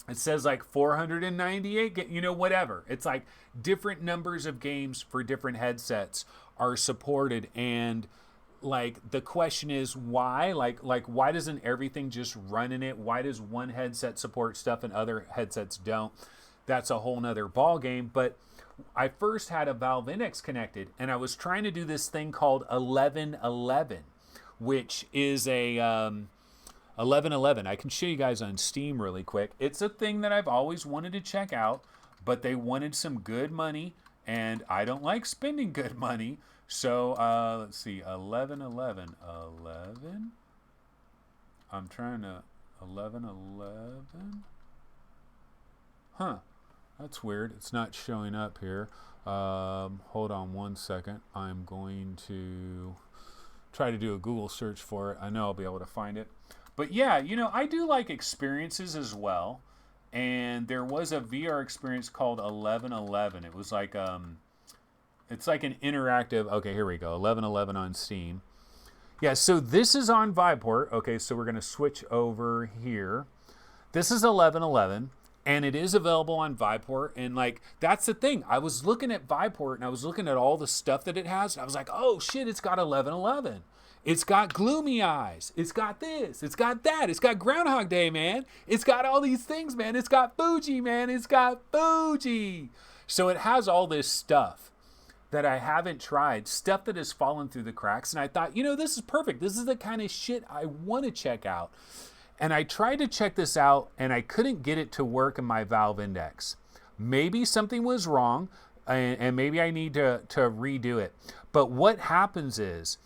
it says like 498, whatever. It's like different numbers of games for different headsets are supported. And like the question is why? Like why doesn't everything just run in it? Why does one headset support stuff and other headsets don't? That's a whole nother ball game. But I first had a Valve Index connected and I was trying to do this thing called 1111, which is a 1111. I can show you guys on Steam really quick. It's a thing that I've always wanted to check out, but they wanted some good money and I don't like spending good money. So let's see, 1111. I'm trying to 1111. Huh. That's weird. It's not showing up here. Hold on one second. I'm going to try to do a Google search for it. I know I'll be able to find it. But yeah, I do like experiences as well. And there was a VR experience called 1111. It was like it's like an interactive. Okay, here we go. 1111 on Steam. Yeah, so this is on Viveport. Okay, so we're going to switch over here. This is 1111. And it is available on Viveport. And like, that's the thing. I was looking at Viveport and I was looking at all the stuff that it has. And I was like, oh shit, it's got 1111. It's got Gloomy Eyes. It's got this. It's got that. It's got Groundhog Day, man. It's got all these things, man. It's got Fuji, man. It's got Fuji. So it has all this stuff that I haven't tried, stuff that has fallen through the cracks. And I thought, this is perfect. This is the kind of shit I want to check out. And I tried to check this out, and I couldn't get it to work in my Valve Index. Maybe something was wrong, and maybe I need to redo it. But what happens is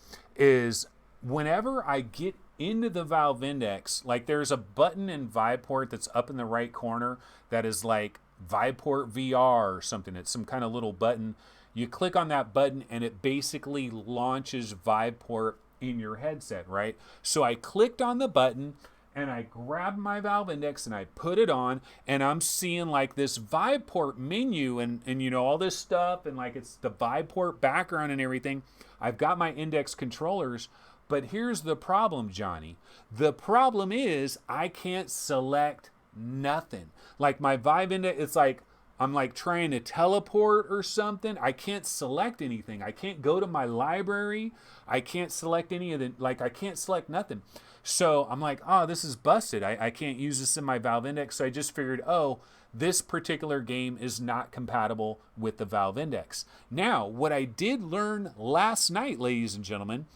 whenever I get into the Valve Index, like there's a button in Viveport that's up in the right corner that is like Viveport VR or something. It's some kind of little button. You click on that button, and it basically launches Viveport in your headset, right? So I clicked on the button, and I grabbed my Valve Index and I put it on, and I'm seeing like this Viveport menu and all this stuff, and like it's the Viveport background and everything. I've got my Index controllers, but here's the problem, Johnny. The problem is I can't select nothing. Like my Vive Index, it's like I'm like trying to teleport or something. I can't select anything. I can't go to my library. I can't select any of the, like I can't select nothing. So I'm like, oh, this is busted. I can't use this in my Valve Index. So I just figured, oh, this particular game is not compatible with the Valve Index. Now, what I did learn last night, ladies and gentlemen,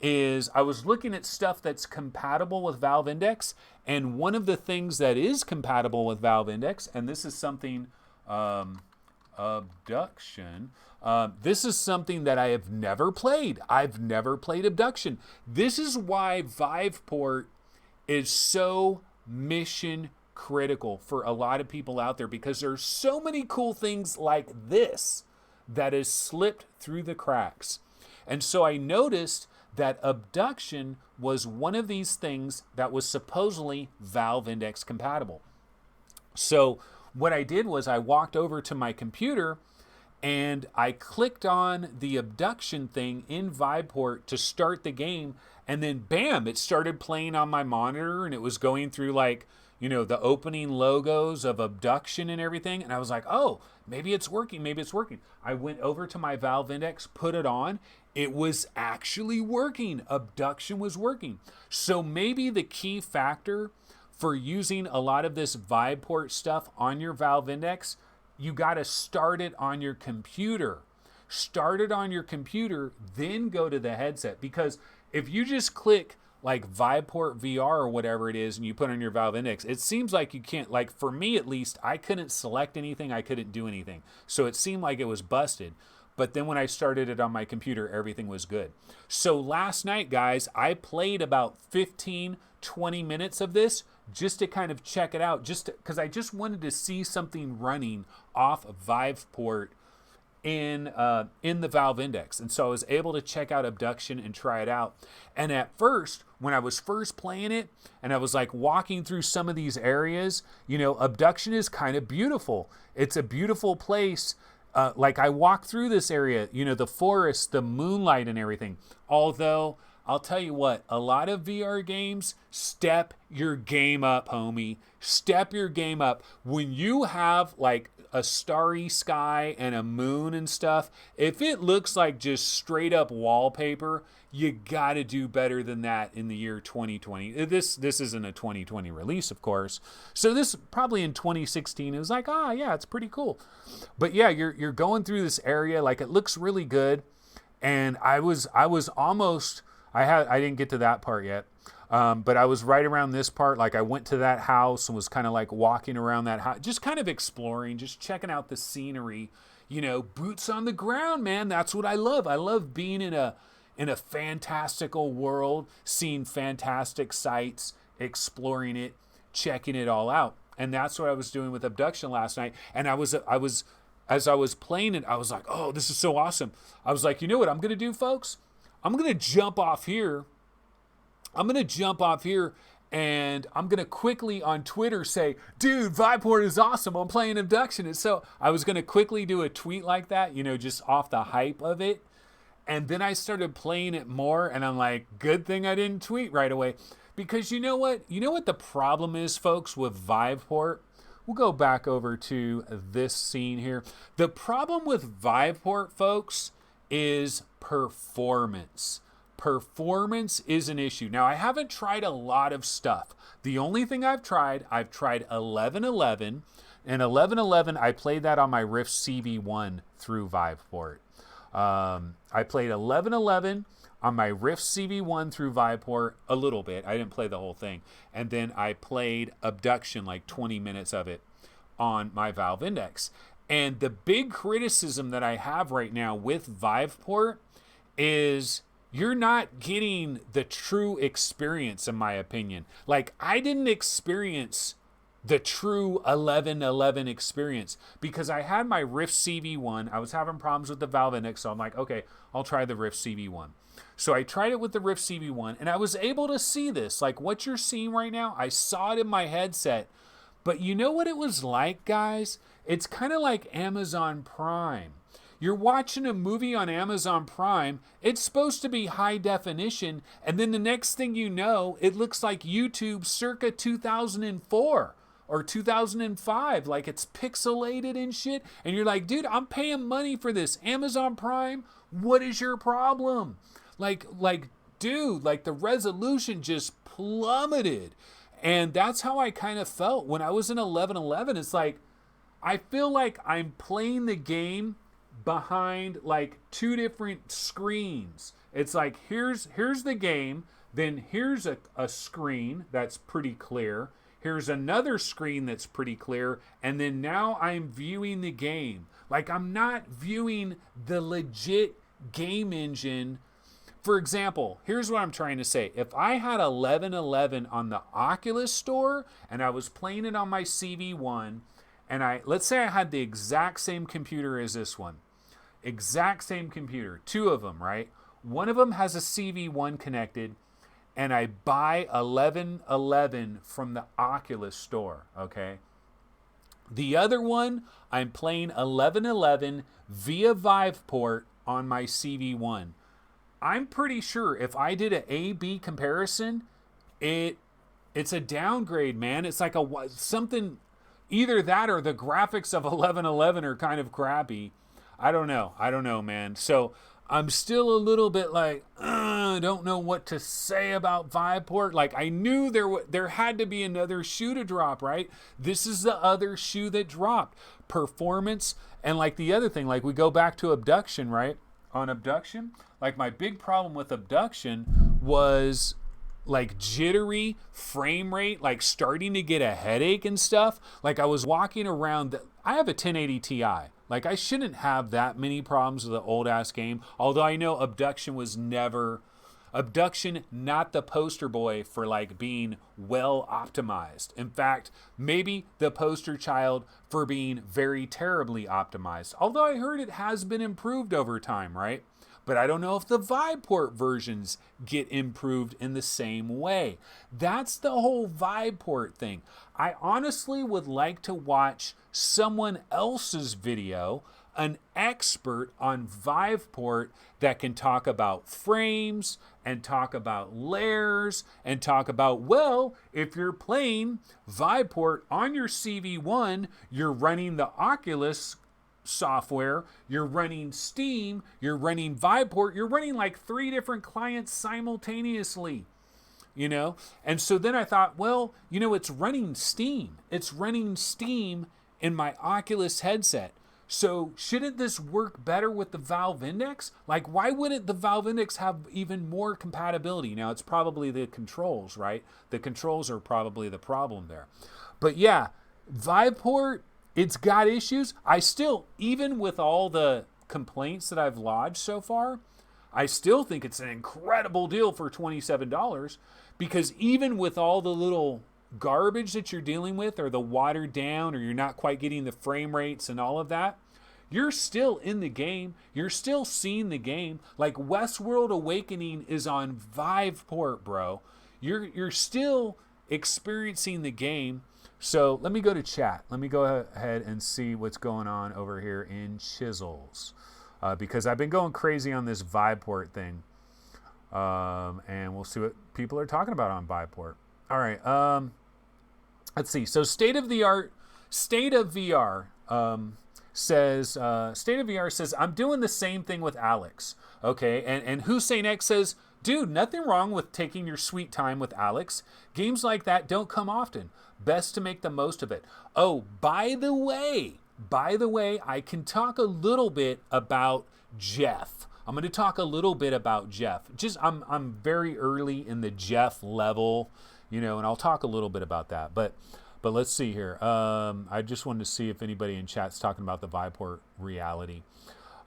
is I was looking at stuff that's compatible with Valve Index. And one of the things that is compatible with Valve Index, and this is something, Abduction. This is something that I have never played. I've never played Abduction. This is why Viveport is so mission critical for a lot of people out there, because there's so many cool things like this that has slipped through the cracks. And so I noticed that Abduction was one of these things that was supposedly Valve Index compatible. So what I did was I walked over to my computer and I clicked on the Abduction thing in Viveport to start the game, and then bam, it started playing on my monitor, and it was going through like, the opening logos of Abduction and everything, and I was like, oh, maybe it's working, I went over to my Valve Index, put it on, it was actually working. Abduction was working. So maybe the key factor for using a lot of this Viveport stuff on your Valve Index, you got to start it on your computer. Start it on your computer, then go to the headset. Because if you just click like Viveport VR or whatever it is and you put on your Valve Index, it seems like you can't, like for me at least, I couldn't select anything, I couldn't do anything. So it seemed like it was busted. But then when I started it on my computer, everything was good. So last night, guys, I played about 15, 20 minutes of this just to kind of check it out, just because I just wanted to see something running off of Viveport in the Valve Index. And so I was able to check out Abduction and try it out. And at first, when I was first playing it and I was like walking through some of these areas, you know, Abduction is kind of beautiful. It's a beautiful place. Like I walked through this area, you know, the forest, the moonlight and everything. Although I'll tell you what, a lot of VR games, step your game up, homie. Step your game up. When you have like a starry sky and a moon and stuff, if it looks like just straight up wallpaper, you got to do better than that in the year 2020. This isn't a 2020 release, of course. So this probably in 2016, it was like, yeah, it's pretty cool. But yeah, you're going through this area, like it looks really good. And I was almost, I didn't get to that part yet. But I was right around this part. Like I went to that house and was kind of like walking around that house, just kind of exploring, just checking out the scenery, you know, boots on the ground, man. That's what I love. I love being in a fantastical world, seeing fantastic sights, exploring it, checking it all out. And that's what I was doing with Abduction last night. And I was as I was playing it, I was like, oh, this is so awesome. I was like, you know what I'm going to do, folks? I'm going to jump off here. And I'm going to quickly on Twitter say, dude, Viveport is awesome. I'm playing Abduction. And so I was going to quickly do a tweet like that, you know, just off the hype of it. And then I started playing it more and I'm like, good thing I didn't tweet right away. Because you know what? You know what the problem is, folks, with Viveport? We'll go back over to this scene here. The problem with Viveport, folks, is performance. Performance is an issue. Now, I haven't tried a lot of stuff. The only thing I've tried 1111. And 1111, I played that on my Rift CV1 through Viveport. I played 1111 on my Rift CV1 through Viveport a little bit. I didn't play the whole thing. And then I played Abduction, like 20 minutes of it on my Valve Index. And the big criticism that I have right now with Viveport is you're not getting the true experience, in my opinion. Like, I didn't experience the true 1111 experience because I had my Rift CV1. I was having problems with the Valve Index, so I'm like, okay, I'll try the Rift CV1. So I tried it with the Rift CV1, and I was able to see this. Like, what you're seeing right now, I saw it in my headset. But you know what it was like, guys? It's kind of like Amazon Prime. You're watching a movie on Amazon Prime, it's supposed to be high definition, and then the next thing you know, it looks like YouTube circa 2004 or 2005, like it's pixelated and shit, and you're like, dude, I'm paying money for this. Amazon Prime, what is your problem? Like, dude, like the resolution just plummeted. And that's how I kind of felt when I was in 1111. It's like, I feel like I'm playing the game behind like two different screens. It's like, here's the game, then here's a screen that's pretty clear. Here's another screen that's pretty clear. And then now I'm viewing the game. Like, I'm not viewing the legit game engine. For example, here's what I'm trying to say. If I had 1111 on the Oculus store and I was playing it on my CV1, and let's say I had the exact same computer as this one. Exact same computer. Two of them, right? One of them has a CV1 connected, and I buy 1111 from the Oculus store, okay? The other one, I'm playing 1111 via Viveport on my CV1. I'm pretty sure if I did an A-B comparison, it's a downgrade, man. It's like something, either that or the graphics of 1111 are kind of crappy. I don't know, man. So I'm still a little bit like, I don't know what to say about Viveport. Like, I knew there had to be another shoe to drop, right? This is the other shoe that dropped. Performance, and like the other thing, like we go back to Abduction, right? On Abduction, like my big problem with Abduction was, like jittery frame rate, like starting to get a headache and stuff. Like I was walking around, I have a 1080 Ti. Like I shouldn't have that many problems with the old ass game. Although I know Abduction, not the poster boy for like being well optimized. In fact, maybe the poster child for being very terribly optimized. Although I heard it has been improved over time, right? But I don't know if the Viveport versions get improved in the same way. That's the whole Viveport thing. I honestly would like to watch someone else's video, an expert on Viveport that can talk about frames and talk about layers and talk about, well, if you're playing Viveport on your CV1, you're running the Oculus software, you're running Steam, you're running Viveport, you're running like 3 different clients simultaneously, you know? And so then I thought, well, you know, it's running Steam. It's running Steam in my Oculus headset. So shouldn't this work better with the Valve Index? Like, why wouldn't the Valve Index have even more compatibility? Now, it's probably the controls, right? The controls are probably the problem there. But yeah, Viveport, it's got issues. I still, even with all the complaints that I've lodged so far, I still think it's an incredible deal for $27, because even with all the little garbage that you're dealing with, or the watered down, or you're not quite getting the frame rates and all of that, you're still in the game. You're still seeing the game. Like Westworld Awakening is on Viveport, bro. You're still experiencing the game. So let me go to chat. Let me go ahead and see what's going on over here in Chisels, because I've been going crazy on this Viveport thing, and we'll see what people are talking about on Viveport. All right. Let's see. So State of VR says, I'm doing the same thing with Alex. Okay. And Hussein X says, dude, nothing wrong with taking your sweet time with Alex. Games like that don't come often. Best to make the most of it. Oh, by the way, I can talk a little bit about Jeff. I'm going to talk a little bit about Jeff. I'm very early in the Jeff level, you know, and I'll talk a little bit about that. But let's see here. I just wanted to see if anybody in chat's talking about the Viveport reality.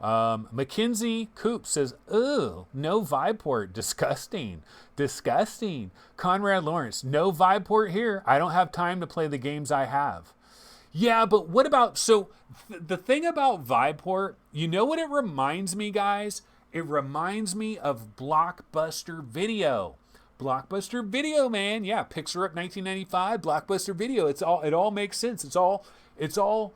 Mackenzie Coop says, "Ugh, no Viveport, disgusting. Conrad Lawrence, no Viveport here. I don't have time to play the games I have." Yeah, but what about, so the thing about Viveport, you know what it reminds me, guys? It reminds me of Blockbuster Video. Blockbuster Video, man. Yeah, Pixar Up 1995, Blockbuster Video. It all makes sense. It's all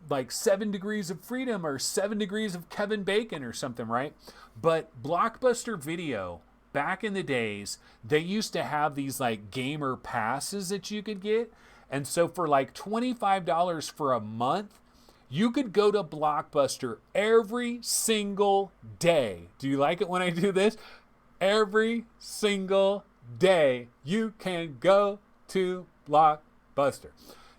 like 7 Degrees of Freedom or 7 Degrees of Kevin Bacon or something, right? But Blockbuster Video, back in the days, they used to have these like gamer passes that you could get. And so for like $25 for a month, you could go to Blockbuster every single day. Do you like it when I do this? Every single day you can go to Blockbuster.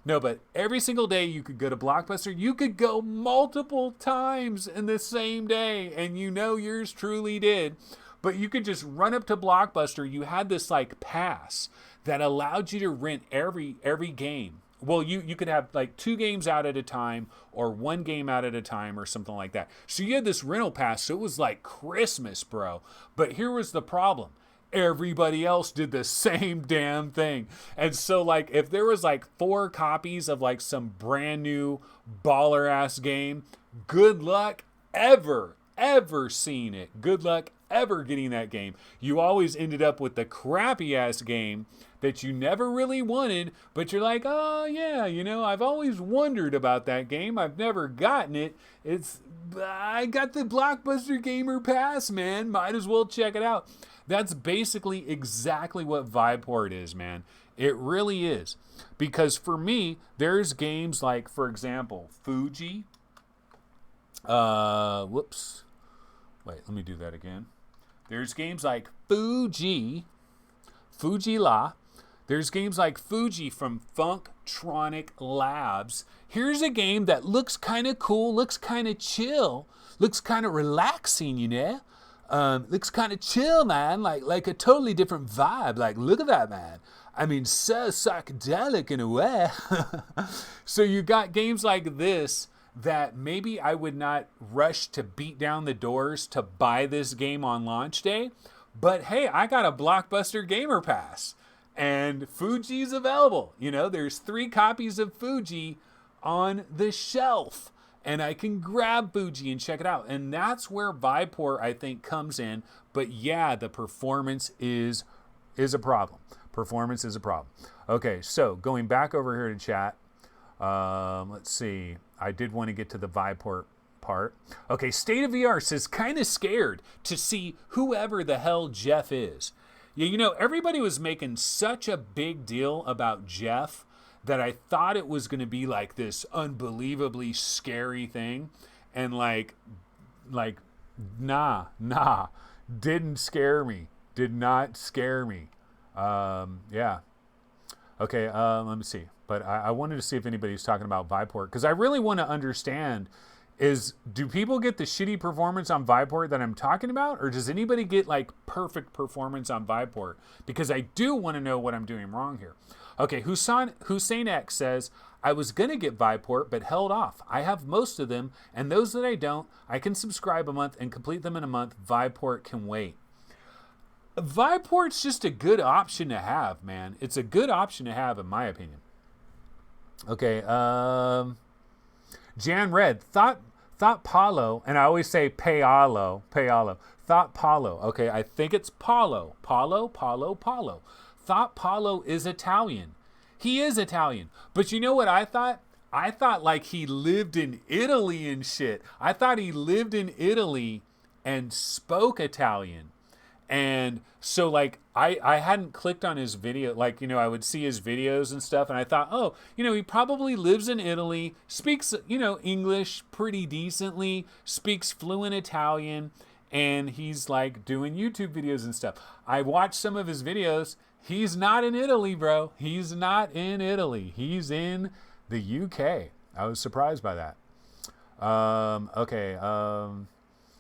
No, but every single day you could go to Blockbuster. You could go multiple times in the same day, and you know yours truly did. But you could just run up to Blockbuster. You had this like pass that allowed you to rent every game. Well, you could have like 2 games out at a time or 1 game out at a time or something like that. So you had this rental pass. So it was like Christmas, bro. But here was the problem. Everybody else did the same damn thing. And so like if there was like 4 copies of like some brand new baller ass game, good luck ever seeing it. Good luck ever getting that game. You always ended up with the crappy ass game that you never really wanted, but you're like, oh yeah, you know, I've always wondered about that game. I've never gotten it. I got the Blockbuster Gamer Pass, man. Might as well check it out. That's basically exactly what Viveport is, man. It really is. Because for me, there's games like, for example, Fuji. Whoops. Wait, let me do that again. There's games like Fuji La. There's games like Fuji from Funktronic Labs. Here's a game that looks kind of cool, looks kind of chill, looks kind of relaxing, you know? Looks kind of chill, man. Like a totally different vibe. Like, look at that, man. I mean, so psychedelic in a way. So you got games like this that maybe I would not rush to beat down the doors to buy this game on launch day. But hey, I got a Blockbuster Gamer Pass and Fuji's available. You know, there's 3 copies of Fuji on the shelf and I can grab Fuji and check it out. And that's where Viveport, I think, comes in. But yeah, the performance is a problem. Performance is a problem. Okay, so going back over here to chat. Let's see. I did want to get to the Viveport part. Okay, State of VR says, kind of scared to see whoever the hell Jeff is. Yeah, you know, everybody was making such a big deal about Jeff that I thought it was going to be like this unbelievably scary thing. And like, nah, didn't scare me. Did not scare me. Yeah. Okay, let me see. But I wanted to see if anybody's talking about Viveport, because I really want to understand do people get the shitty performance on Viveport that I'm talking about, or does anybody get like perfect performance on Viveport? Because I do want to know what I'm doing wrong here. Okay, Hussein X says, I was going to get Viveport, but held off. I have most of them, and those that I don't, I can subscribe a month and complete them in a month. Viveport can wait. Viveport's just a good option to have, man. It's a good option to have, in my opinion. Okay, Jan Red, thought Paulo, and I always say Paolo, thought Paulo. Okay, I think it's Paulo. Thought Paulo is Italian. He is Italian. But you know what I thought? I thought like he lived in Italy and shit. I thought he lived in Italy and spoke Italian. And so like I hadn't clicked on his video, like, you know, I would see his videos and stuff, and I thought, oh, you know, he probably lives in Italy, speaks, you know, English pretty decently, speaks fluent Italian, and he's like doing YouTube videos and stuff. I watched some of his videos. He's not in Italy, bro. He's not in Italy. He's in the UK. I was surprised by that. Okay.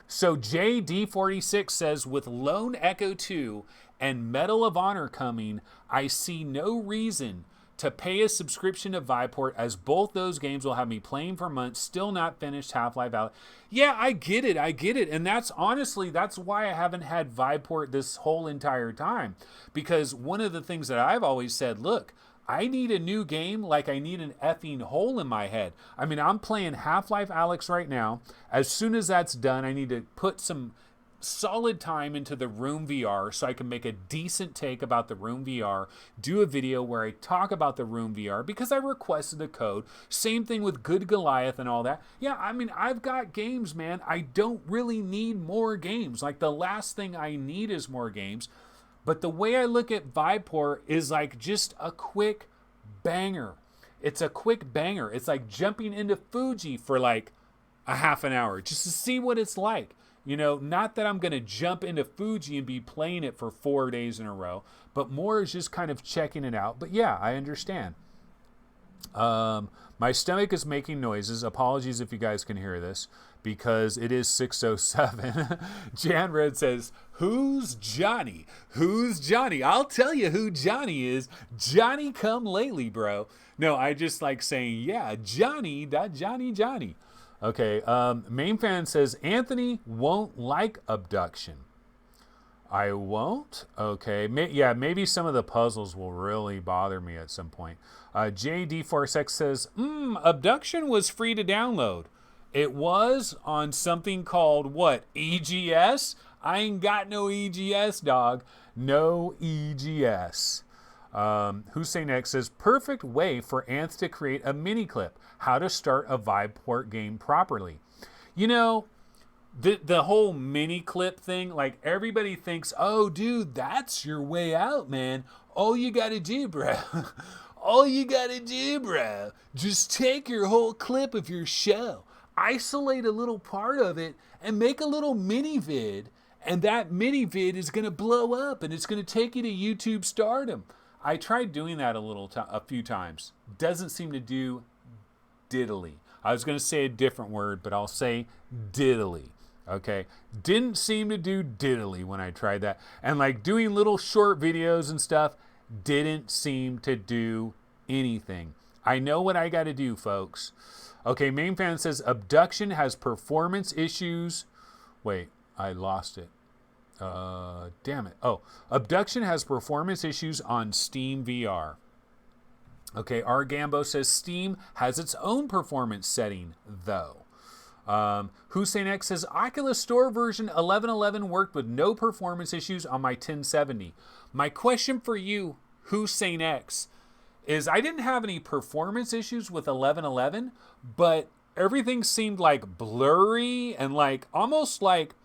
So JD46 says, with Lone Echo 2 and Medal of Honor coming, I see no reason to pay a subscription to Viveport, as both those games will have me playing for months, still not finished Half-Life Alyx. Yeah, I get it. And that's honestly, that's why I haven't had Viveport this whole entire time. Because one of the things that I've always said, look, I need a new game like I need an effing hole in my head. I mean, I'm playing Half-Life Alyx right now. As soon as that's done, I need to put some solid time into the Room VR so I can make a decent take about the Room VR, do a video where I talk about the Room VR because I requested the code. Same thing with Good Goliath and all that. Yeah, I mean, I've got games, man. I don't really need more games. Like, the last thing I need is more games. But the way I look at Viveport is like just a quick banger. It's a quick banger. It's like jumping into Fuji for like a half an hour just to see what it's like. You know, not that I'm going to jump into Fuji and be playing it for 4 days in a row, but more is just kind of checking it out. But yeah, I understand. My stomach is making noises. Apologies if you guys can hear this, because it is 6:07. Jan Red says, who's Johnny? Who's Johnny? I'll tell you who Johnny is. Johnny come lately, bro. No, I just like saying, yeah, Johnny, that Johnny. Okay, Main Fan says, Anthony won't like Abduction. I won't? Okay, maybe some of the puzzles will really bother me at some point. JD4X says, Abduction was free to download. It was on something called, what, EGS? I ain't got no EGS, dog. No EGS. Hussein X says, perfect way for Anth to create a mini clip. How to start a Viveport game properly. You know, the whole mini clip thing, like everybody thinks, oh, dude, that's your way out, man. All you got to do, bro. Just take your whole clip of your show, isolate a little part of it, and make a little mini vid. And that mini vid is going to blow up, and it's going to take you to YouTube stardom. I tried doing that a few times. Doesn't seem to do diddly. I was going to say a different word, but I'll say diddly. Okay, didn't seem to do diddly when I tried that. And like doing little short videos and stuff didn't seem to do anything. I know what I got to do, folks. Okay, main fan says Abduction has performance issues. Wait, I lost it. Damn it. Oh, Abduction has performance issues on Steam VR. Okay, R. Gambo says Steam has its own performance setting, though. Hussein X says Oculus Store version 1111 worked with no performance issues on my 1070. My question for you, Hussein X, is I didn't have any performance issues with 1111, but everything seemed like blurry and like almost like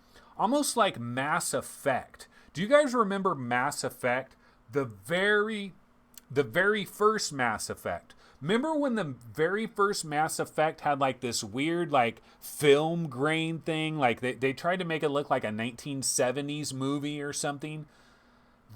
Mass Effect. Do you guys remember Mass Effect? The very first Mass Effect. Remember when the very first Mass Effect had like this weird like film grain thing? Like they tried to make it look like a 1970s movie or something.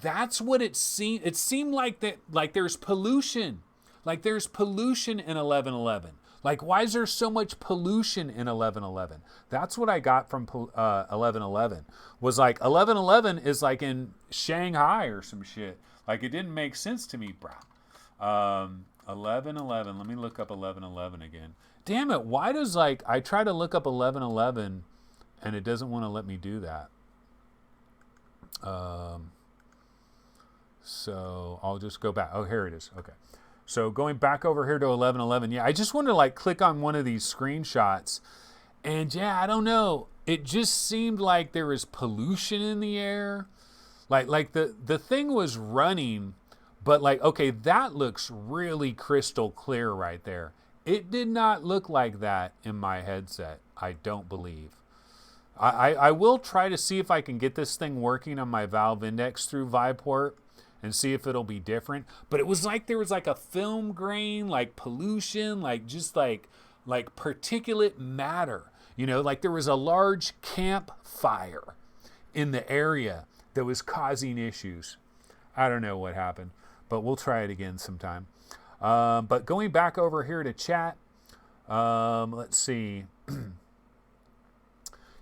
That's what it seemed. It seemed like that. Like there's pollution. Like there's pollution in 1111. Like why is there so much pollution in 1111? That's what I got from 1111. Was like 1111 is like in Shanghai or some shit. Like it didn't make sense to me, bro. 1111. Let me look up 1111 again. Damn it! Why does like I try to look up 1111 and it doesn't want to let me do that? So I'll just go back. Oh, here it is. Okay. So going back over here to 1111. Yeah, I just want to like click on one of these screenshots, and yeah, I don't know. It just seemed like there was pollution in the air. Like the thing was running. But like, okay, that looks really crystal clear right there. It did not look like that in my headset, I don't believe. I will try to see if I can get this thing working on my Valve Index through Viveport and see if it'll be different. But it was like there was like a film grain, like pollution, like just like particulate matter. You know, like there was a large campfire in the area that was causing issues. I don't know what happened. But we'll try it again sometime. But going back over here to chat, let's see.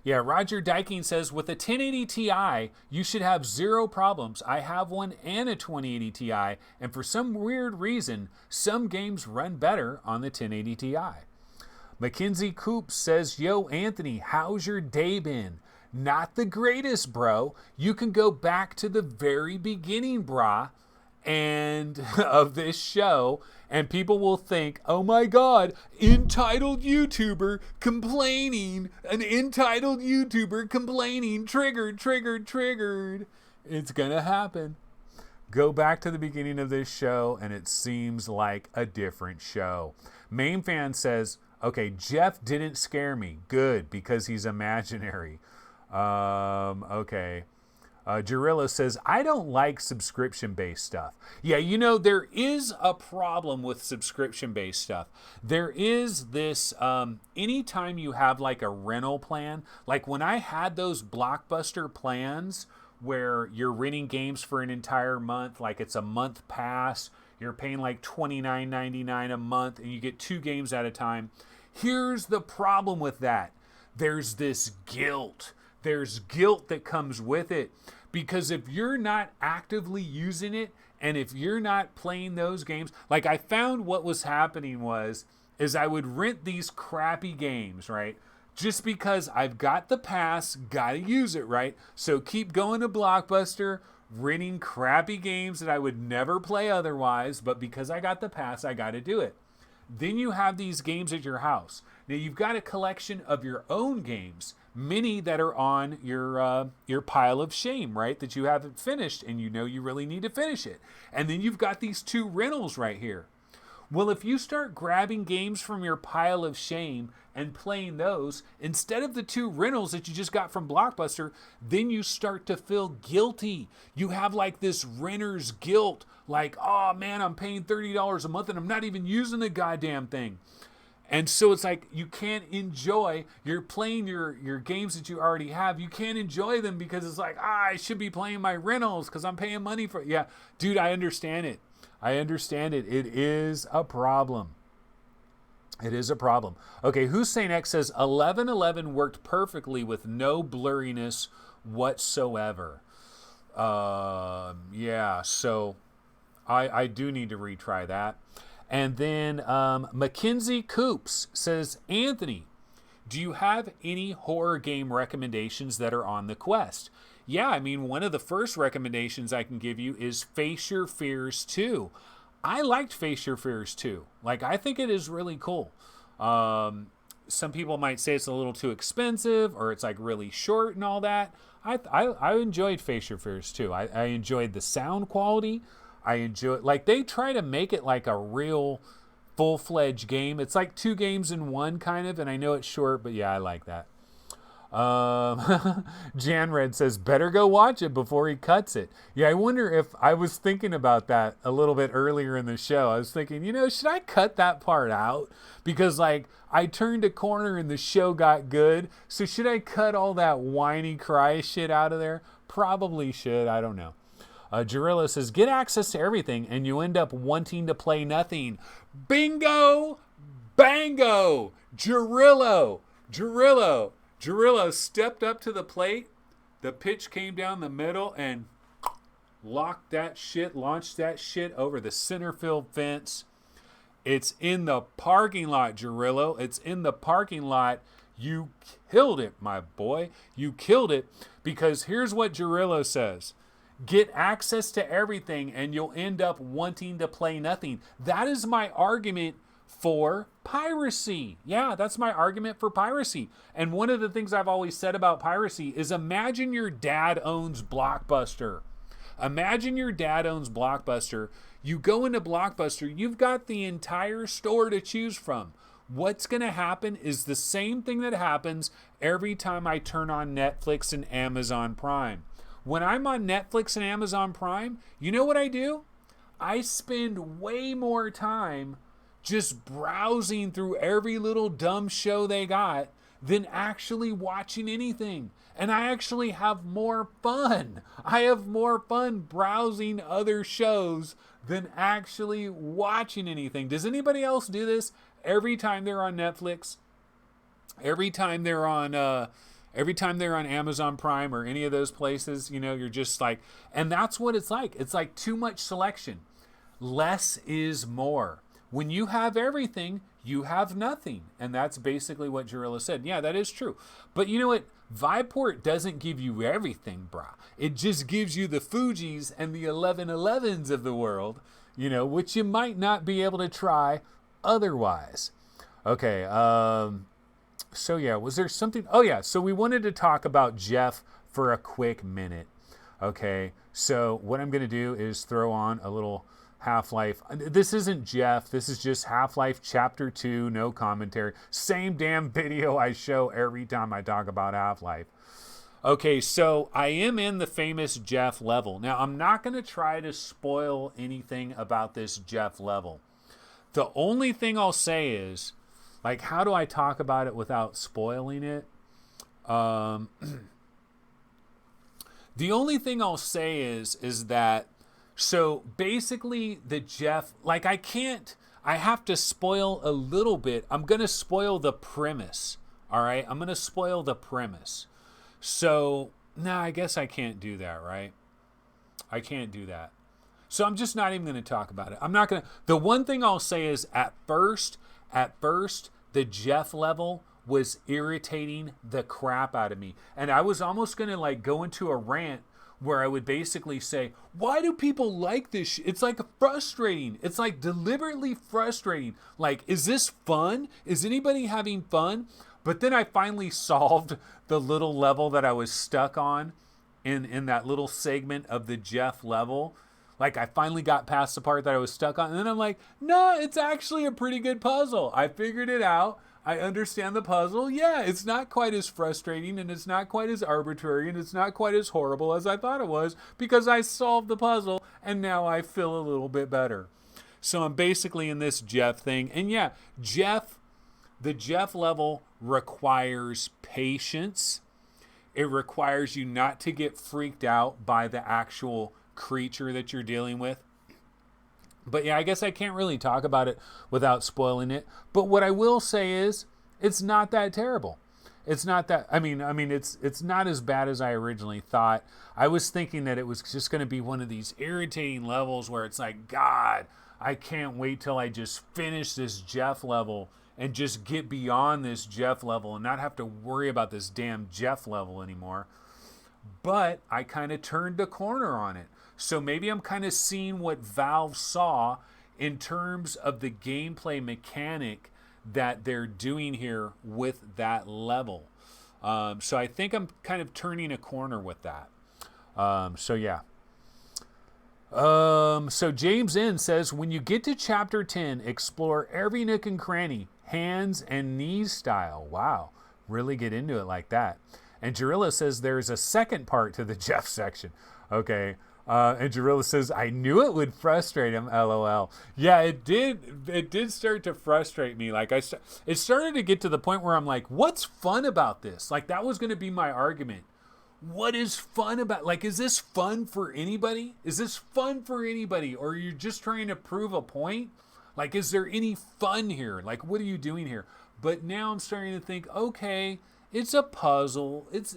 Yeah, Roger Dyking says, with a 1080 Ti, you should have zero problems. I have one and a 2080 Ti, and for some weird reason, some games run better on the 1080 Ti. Mackenzie Coop says, yo, Anthony, how's your day been? Not the greatest, bro. You can go back to the very beginning, brah, and of this show, and people will think, oh my God, entitled YouTuber complaining, an entitled YouTuber complaining, triggered. It's gonna happen. Go back to the beginning of this show, and it seems like a different show. Main fan says, okay, Jeff didn't scare me. Good, because he's imaginary. Okay. Jarilla says, I don't like subscription-based stuff. Yeah, you know, there is a problem with subscription-based stuff. There is this, anytime you have like a rental plan, like when I had those Blockbuster plans where you're renting games for an entire month, like it's a month pass, you're paying like $29.99 a month and you get 2 games at a time. Here's the problem with that. There's this guilt. There's guilt that comes with it, because if you're not actively using it and if you're not playing those games, like I found what was happening is I would rent these crappy games, right? Just because I've got the pass, gotta use it, right? So keep going to Blockbuster, renting crappy games that I would never play otherwise, but because I got the pass, I gotta do it. Then you have these games at your house. Now you've got a collection of your own games, many that are on your pile of shame, right? That you haven't finished and you know you really need to finish it. And then you've got these 2 rentals right here. Well, if you start grabbing games from your pile of shame and playing those, instead of the 2 rentals that you just got from Blockbuster, then you start to feel guilty. You have like this renter's guilt, like, oh man, I'm paying $30 a month and I'm not even using the goddamn thing. And so it's like you can't enjoy, you're playing your games that you already have. You can't enjoy them because it's like, I should be playing my rentals because I'm paying money for it. Yeah, dude, I understand it. It is a problem. It is a problem. Okay, Hussein X says 1111 worked perfectly with no blurriness whatsoever. Yeah, so I do need to retry that. And then Mackenzie Coops says, Anthony, do you have any horror game recommendations that are on the quest? Yeah, I mean, one of the first recommendations I can give you is Face Your Fears 2. I liked Face Your Fears 2. Like, I think it is really cool. Some people might say it's a little too expensive or it's like really short and all that. I enjoyed Face Your Fears 2. I enjoyed the sound quality. I enjoy, like, they try to make it like a real full-fledged game. It's like 2 games in one kind of, and I know it's short, but yeah, I like that. Jan Red says, better go watch it before he cuts it. Yeah, I wonder if, I was thinking about that a little bit earlier in the show. I was thinking, should I cut that part out? Because, like, I turned a corner and the show got good. So should I cut all that whiny cry shit out of there? Probably should. I don't know. Jarilla says, get access to everything and you end up wanting to play nothing. Bingo! Bango! Jarillo stepped up to the plate. The pitch came down the middle and launched that shit over the center field fence. It's in the parking lot, Jarillo. It's in the parking lot. You killed it, my boy. You killed it, because here's what Jarillo says. Get access to everything and you'll end up wanting to play nothing. That is my argument for piracy. Yeah, that's my argument for piracy. And one of the things I've always said about piracy is, imagine your dad owns Blockbuster. Imagine your dad owns Blockbuster. You go into Blockbuster, you've got the entire store to choose from. What's going to happen is the same thing that happens every time I turn on Netflix and Amazon Prime. When I'm on Netflix and Amazon Prime, you know what I do? I spend way more time just browsing through every little dumb show they got than actually watching anything. And I actually have more fun. I have more fun browsing other shows than actually watching anything. Does anybody else do this? Every time they're on Netflix, every time they're on Amazon Prime or any of those places, you're just like, and that's what it's like. It's like too much selection. Less is more. When you have everything, you have nothing. And that's basically what Jarilla said. Yeah, that is true. But you know what? Viveport doesn't give you everything, brah. It just gives you the Fujis and the 1111s of the world, which you might not be able to try otherwise. Okay, so yeah, was there something? Oh yeah, so we wanted to talk about Jeff for a quick minute. Okay, so what I'm going to do is throw on a little Half-Life. This isn't Jeff. This is just Half-Life Chapter 2, no commentary. Same damn video I show every time I talk about Half-Life. Okay, so I am in the famous Jeff level. Now, I'm not going to try to spoil anything about this Jeff level. The only thing I'll say is, like, how do I talk about it without spoiling it? The only thing I'll say is that, so basically the Jeff, like, I have to spoil a little bit. I'm going to spoil the premise. All right. I'm going to spoil the premise. So, I guess I can't do that, right? I can't do that. So I'm just not even going to talk about it. I'm not going to, the one thing I'll say is at first, the Jeff level was irritating the crap out of me. And I was almost going to like go into a rant where I would basically say, why do people like this? It's like frustrating. It's like deliberately frustrating. Like, is this fun? Is anybody having fun? But then I finally solved the little level that I was stuck on in that little segment of the Jeff level. Like, I finally got past the part that I was stuck on. And then I'm like, no, it's actually a pretty good puzzle. I figured it out. I understand the puzzle. Yeah, it's not quite as frustrating and it's not quite as arbitrary and it's not quite as horrible as I thought it was because I solved the puzzle and now I feel a little bit better. So I'm basically in this Jeff thing. And yeah, the Jeff level requires patience. It requires you not to get freaked out by the actual creature that you're dealing with. But yeah, I guess I can't really talk about it without spoiling it. But what I will say is, it's not that terrible. It's not that. It's not as bad as I originally thought. I was thinking that it was just going to be one of these irritating levels where it's like, God, I can't wait till I just finish this Jeff level and just get beyond this Jeff level and not have to worry about this damn Jeff level anymore. But I kind of turned the corner on it. So maybe I'm kind of seeing what Valve saw in terms of the gameplay mechanic that they're doing here with that level. So I think I'm kind of turning a corner with that. So James N says, when you get to chapter 10, explore every nook and cranny, hands and knees style. Wow, really get into it like that. And Jarilla says there's a second part to the Jeff section. Okay. And Jarilla says, I knew it would frustrate him, LOL. Yeah, it did. It did start to frustrate me. Like it started to get to the point where I'm like, what's fun about this? Like that was going to be my argument. What is fun about, like, is this fun for anybody? Is this fun for anybody? Or are you just trying to prove a point? Like, is there any fun here? Like, what are you doing here? But now I'm starting to think, okay, it's a puzzle. It's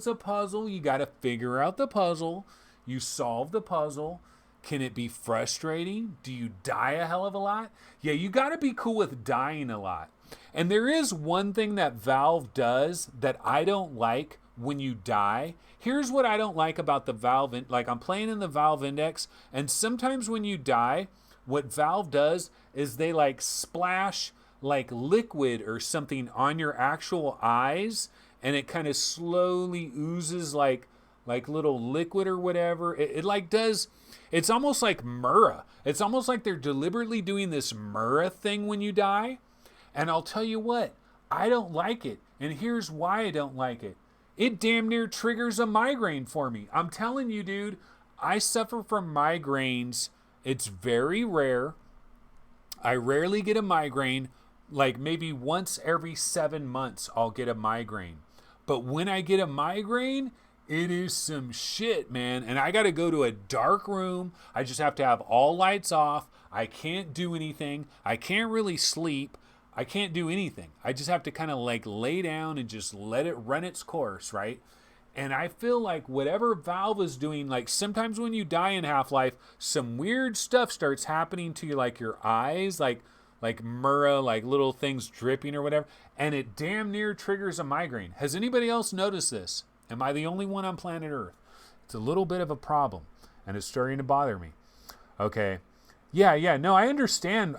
a puzzle. You got to figure out the puzzle. You solve the puzzle. Can it be frustrating? Do you die a hell of a lot? Yeah, you got to be cool with dying a lot. And there is one thing that Valve does that I don't like when you die. Here's what I don't like about the Valve. Like, I'm playing in the Valve Index, and sometimes when you die, what Valve does is they like splash like liquid or something on your actual eyes, and it kind of slowly oozes like little liquid or whatever. It like does, it's almost like Murrah. It's almost like they're deliberately doing this Murrah thing when you die. And I'll tell you what, I don't like it. And here's why I don't like it. It damn near triggers a migraine for me. I'm telling you, dude, I suffer from migraines. It's very rare. I rarely get a migraine. Like maybe once every 7 months, I'll get a migraine. But when I get a migraine, it is some shit, man. And I got to go to a dark room. I just have to have all lights off. I can't do anything. I can't really sleep. I can't do anything. I just have to kind of like lay down and just let it run its course, right? And I feel like whatever Valve is doing, like sometimes when you die in Half-Life, some weird stuff starts happening to you, like your eyes, like Murrah, like little things dripping or whatever. And it damn near triggers a migraine. Has anybody else noticed this? Am I the only one on planet Earth? It's a little bit of a problem, and it's starting to bother me. Okay. Yeah, no, I understand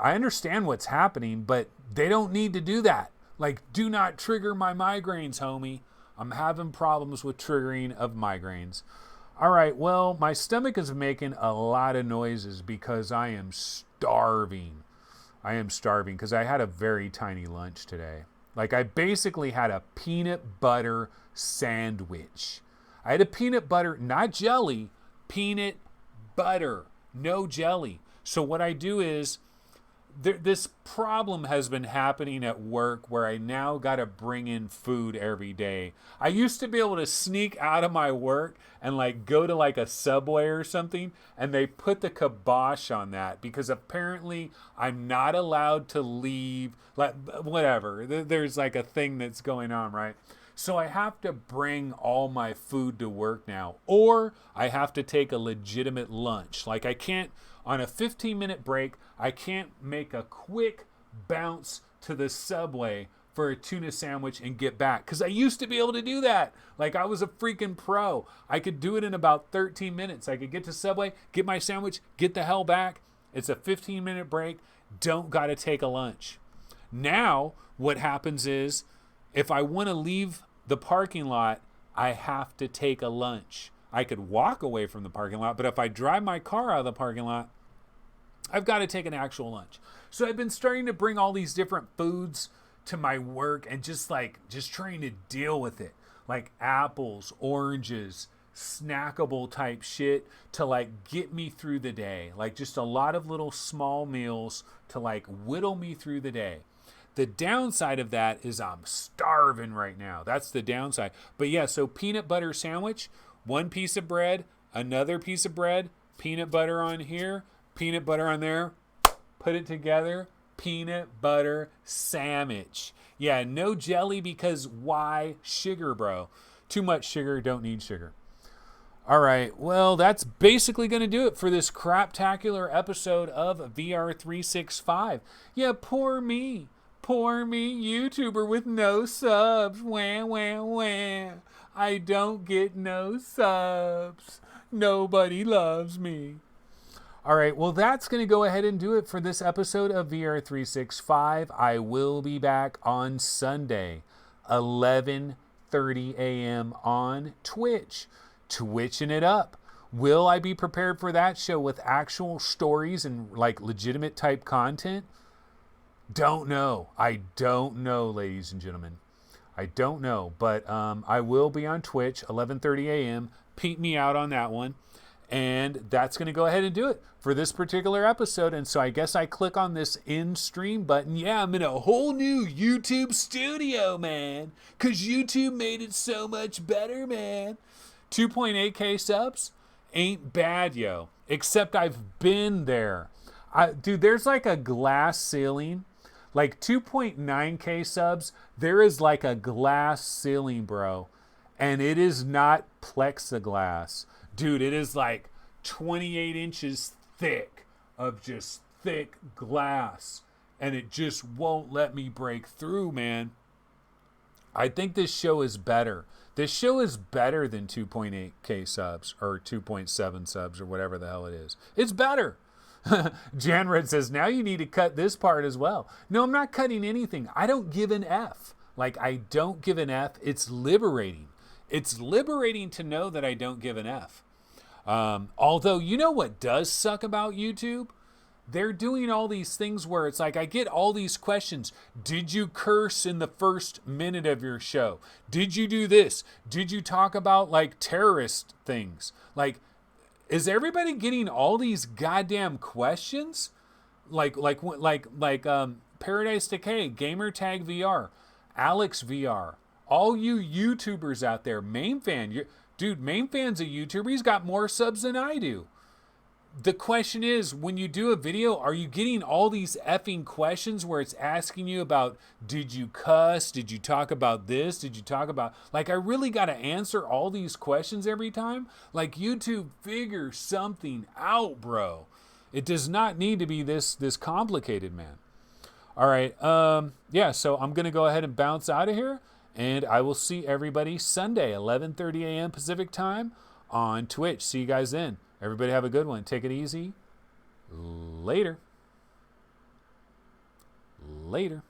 what's happening, but they don't need to do that. Like, do not trigger my migraines, homie. I'm having problems with triggering of migraines. All right, well, my stomach is making a lot of noises because I am starving. I am starving because I had a very tiny lunch today. Like, I basically had a peanut butter sandwich. I had a peanut butter, not jelly, peanut butter, no jelly. So what I do is, this problem has been happening at work where I now got to bring in food every day. I used to be able to sneak out of my work and like go to like a Subway or something, and they put the kibosh on that because apparently I'm not allowed to leave, like whatever. There's like a thing that's going on, right? So I have to bring all my food to work now, or I have to take a legitimate lunch. Like I can't, on a 15-minute break, I can't make a quick bounce to the Subway for a tuna sandwich and get back. Because I used to be able to do that. Like I was a freaking pro. I could do it in about 13 minutes. I could get to Subway, get my sandwich, get the hell back. It's a 15-minute break. Don't got to take a lunch. Now, what happens is, if I want to leave the parking lot, I have to take a lunch. I could walk away from the parking lot, but if I drive my car out of the parking lot, I've got to take an actual lunch. So I've been starting to bring all these different foods to my work and just trying to deal with it. Like apples, oranges, snackable type shit to like get me through the day. Like just a lot of little small meals to like whittle me through the day. The downside of that is I'm starving right now. That's the downside. But yeah, so peanut butter sandwich, one piece of bread, another piece of bread, peanut butter on here, peanut butter on there, put it together, peanut butter sandwich. Yeah, no jelly because why? Sugar, bro. Too much sugar, don't need sugar. All right, well, that's basically going to do it for this craptacular episode of VR365. Yeah, poor me, YouTuber with no subs. Wah, wah, wah. I don't get no subs. Nobody loves me. All right, well, that's going to go ahead and do it for this episode of VR365. I will be back on Sunday, 11:30 a.m. on Twitch. Twitching it up. Will I be prepared for that show with actual stories and like legitimate type content? Don't know. I don't know, ladies and gentlemen. I don't know, but I will be on Twitch, 11:30 a.m. Peep me out on that one. And that's going to go ahead and do it for this particular episode. And so I guess I click on this end stream button. Yeah, I'm in a whole new YouTube studio, man. Because YouTube made it so much better, man. 2.8K subs ain't bad, yo. Except I've been there. Dude, there's like a glass ceiling. Like 2.9K subs, there is like a glass ceiling, bro. And it is not plexiglass. Dude, it is like 28 inches thick of just thick glass. And it just won't let me break through, man. I think this show is better. This show is better than 2.8K subs or 2.7 subs or whatever the hell it is. It's better. Janred says, now you need to cut this part as well. No, I'm not cutting anything. I don't give an F. Like, I don't give an F. It's liberating. It's liberating to know that I don't give an F. Although, you know what does suck about YouTube? They're doing all these things where it's like, I get all these questions. Did you curse in the first minute of your show? Did you do this? Did you talk about like terrorist things? Like, is everybody getting all these goddamn questions? Like Paradise Decay, Gamertag VR, Alex VR, all you YouTubers out there, Mainfan, dude, Mainfan's a YouTuber. He's got more subs than I do. The question is, when you do a video, are you getting all these effing questions where it's asking you about, did you cuss? Did you talk about this? Did you talk about, like, I really got to answer all these questions every time? Like, YouTube, figure something out, bro. It does not need to be this complicated, man. All right. Yeah, so I'm going to go ahead and bounce out of here, and I will see everybody Sunday, 11:30 a.m. Pacific time on Twitch. See you guys then. Everybody have a good one. Take it easy. Later. Later.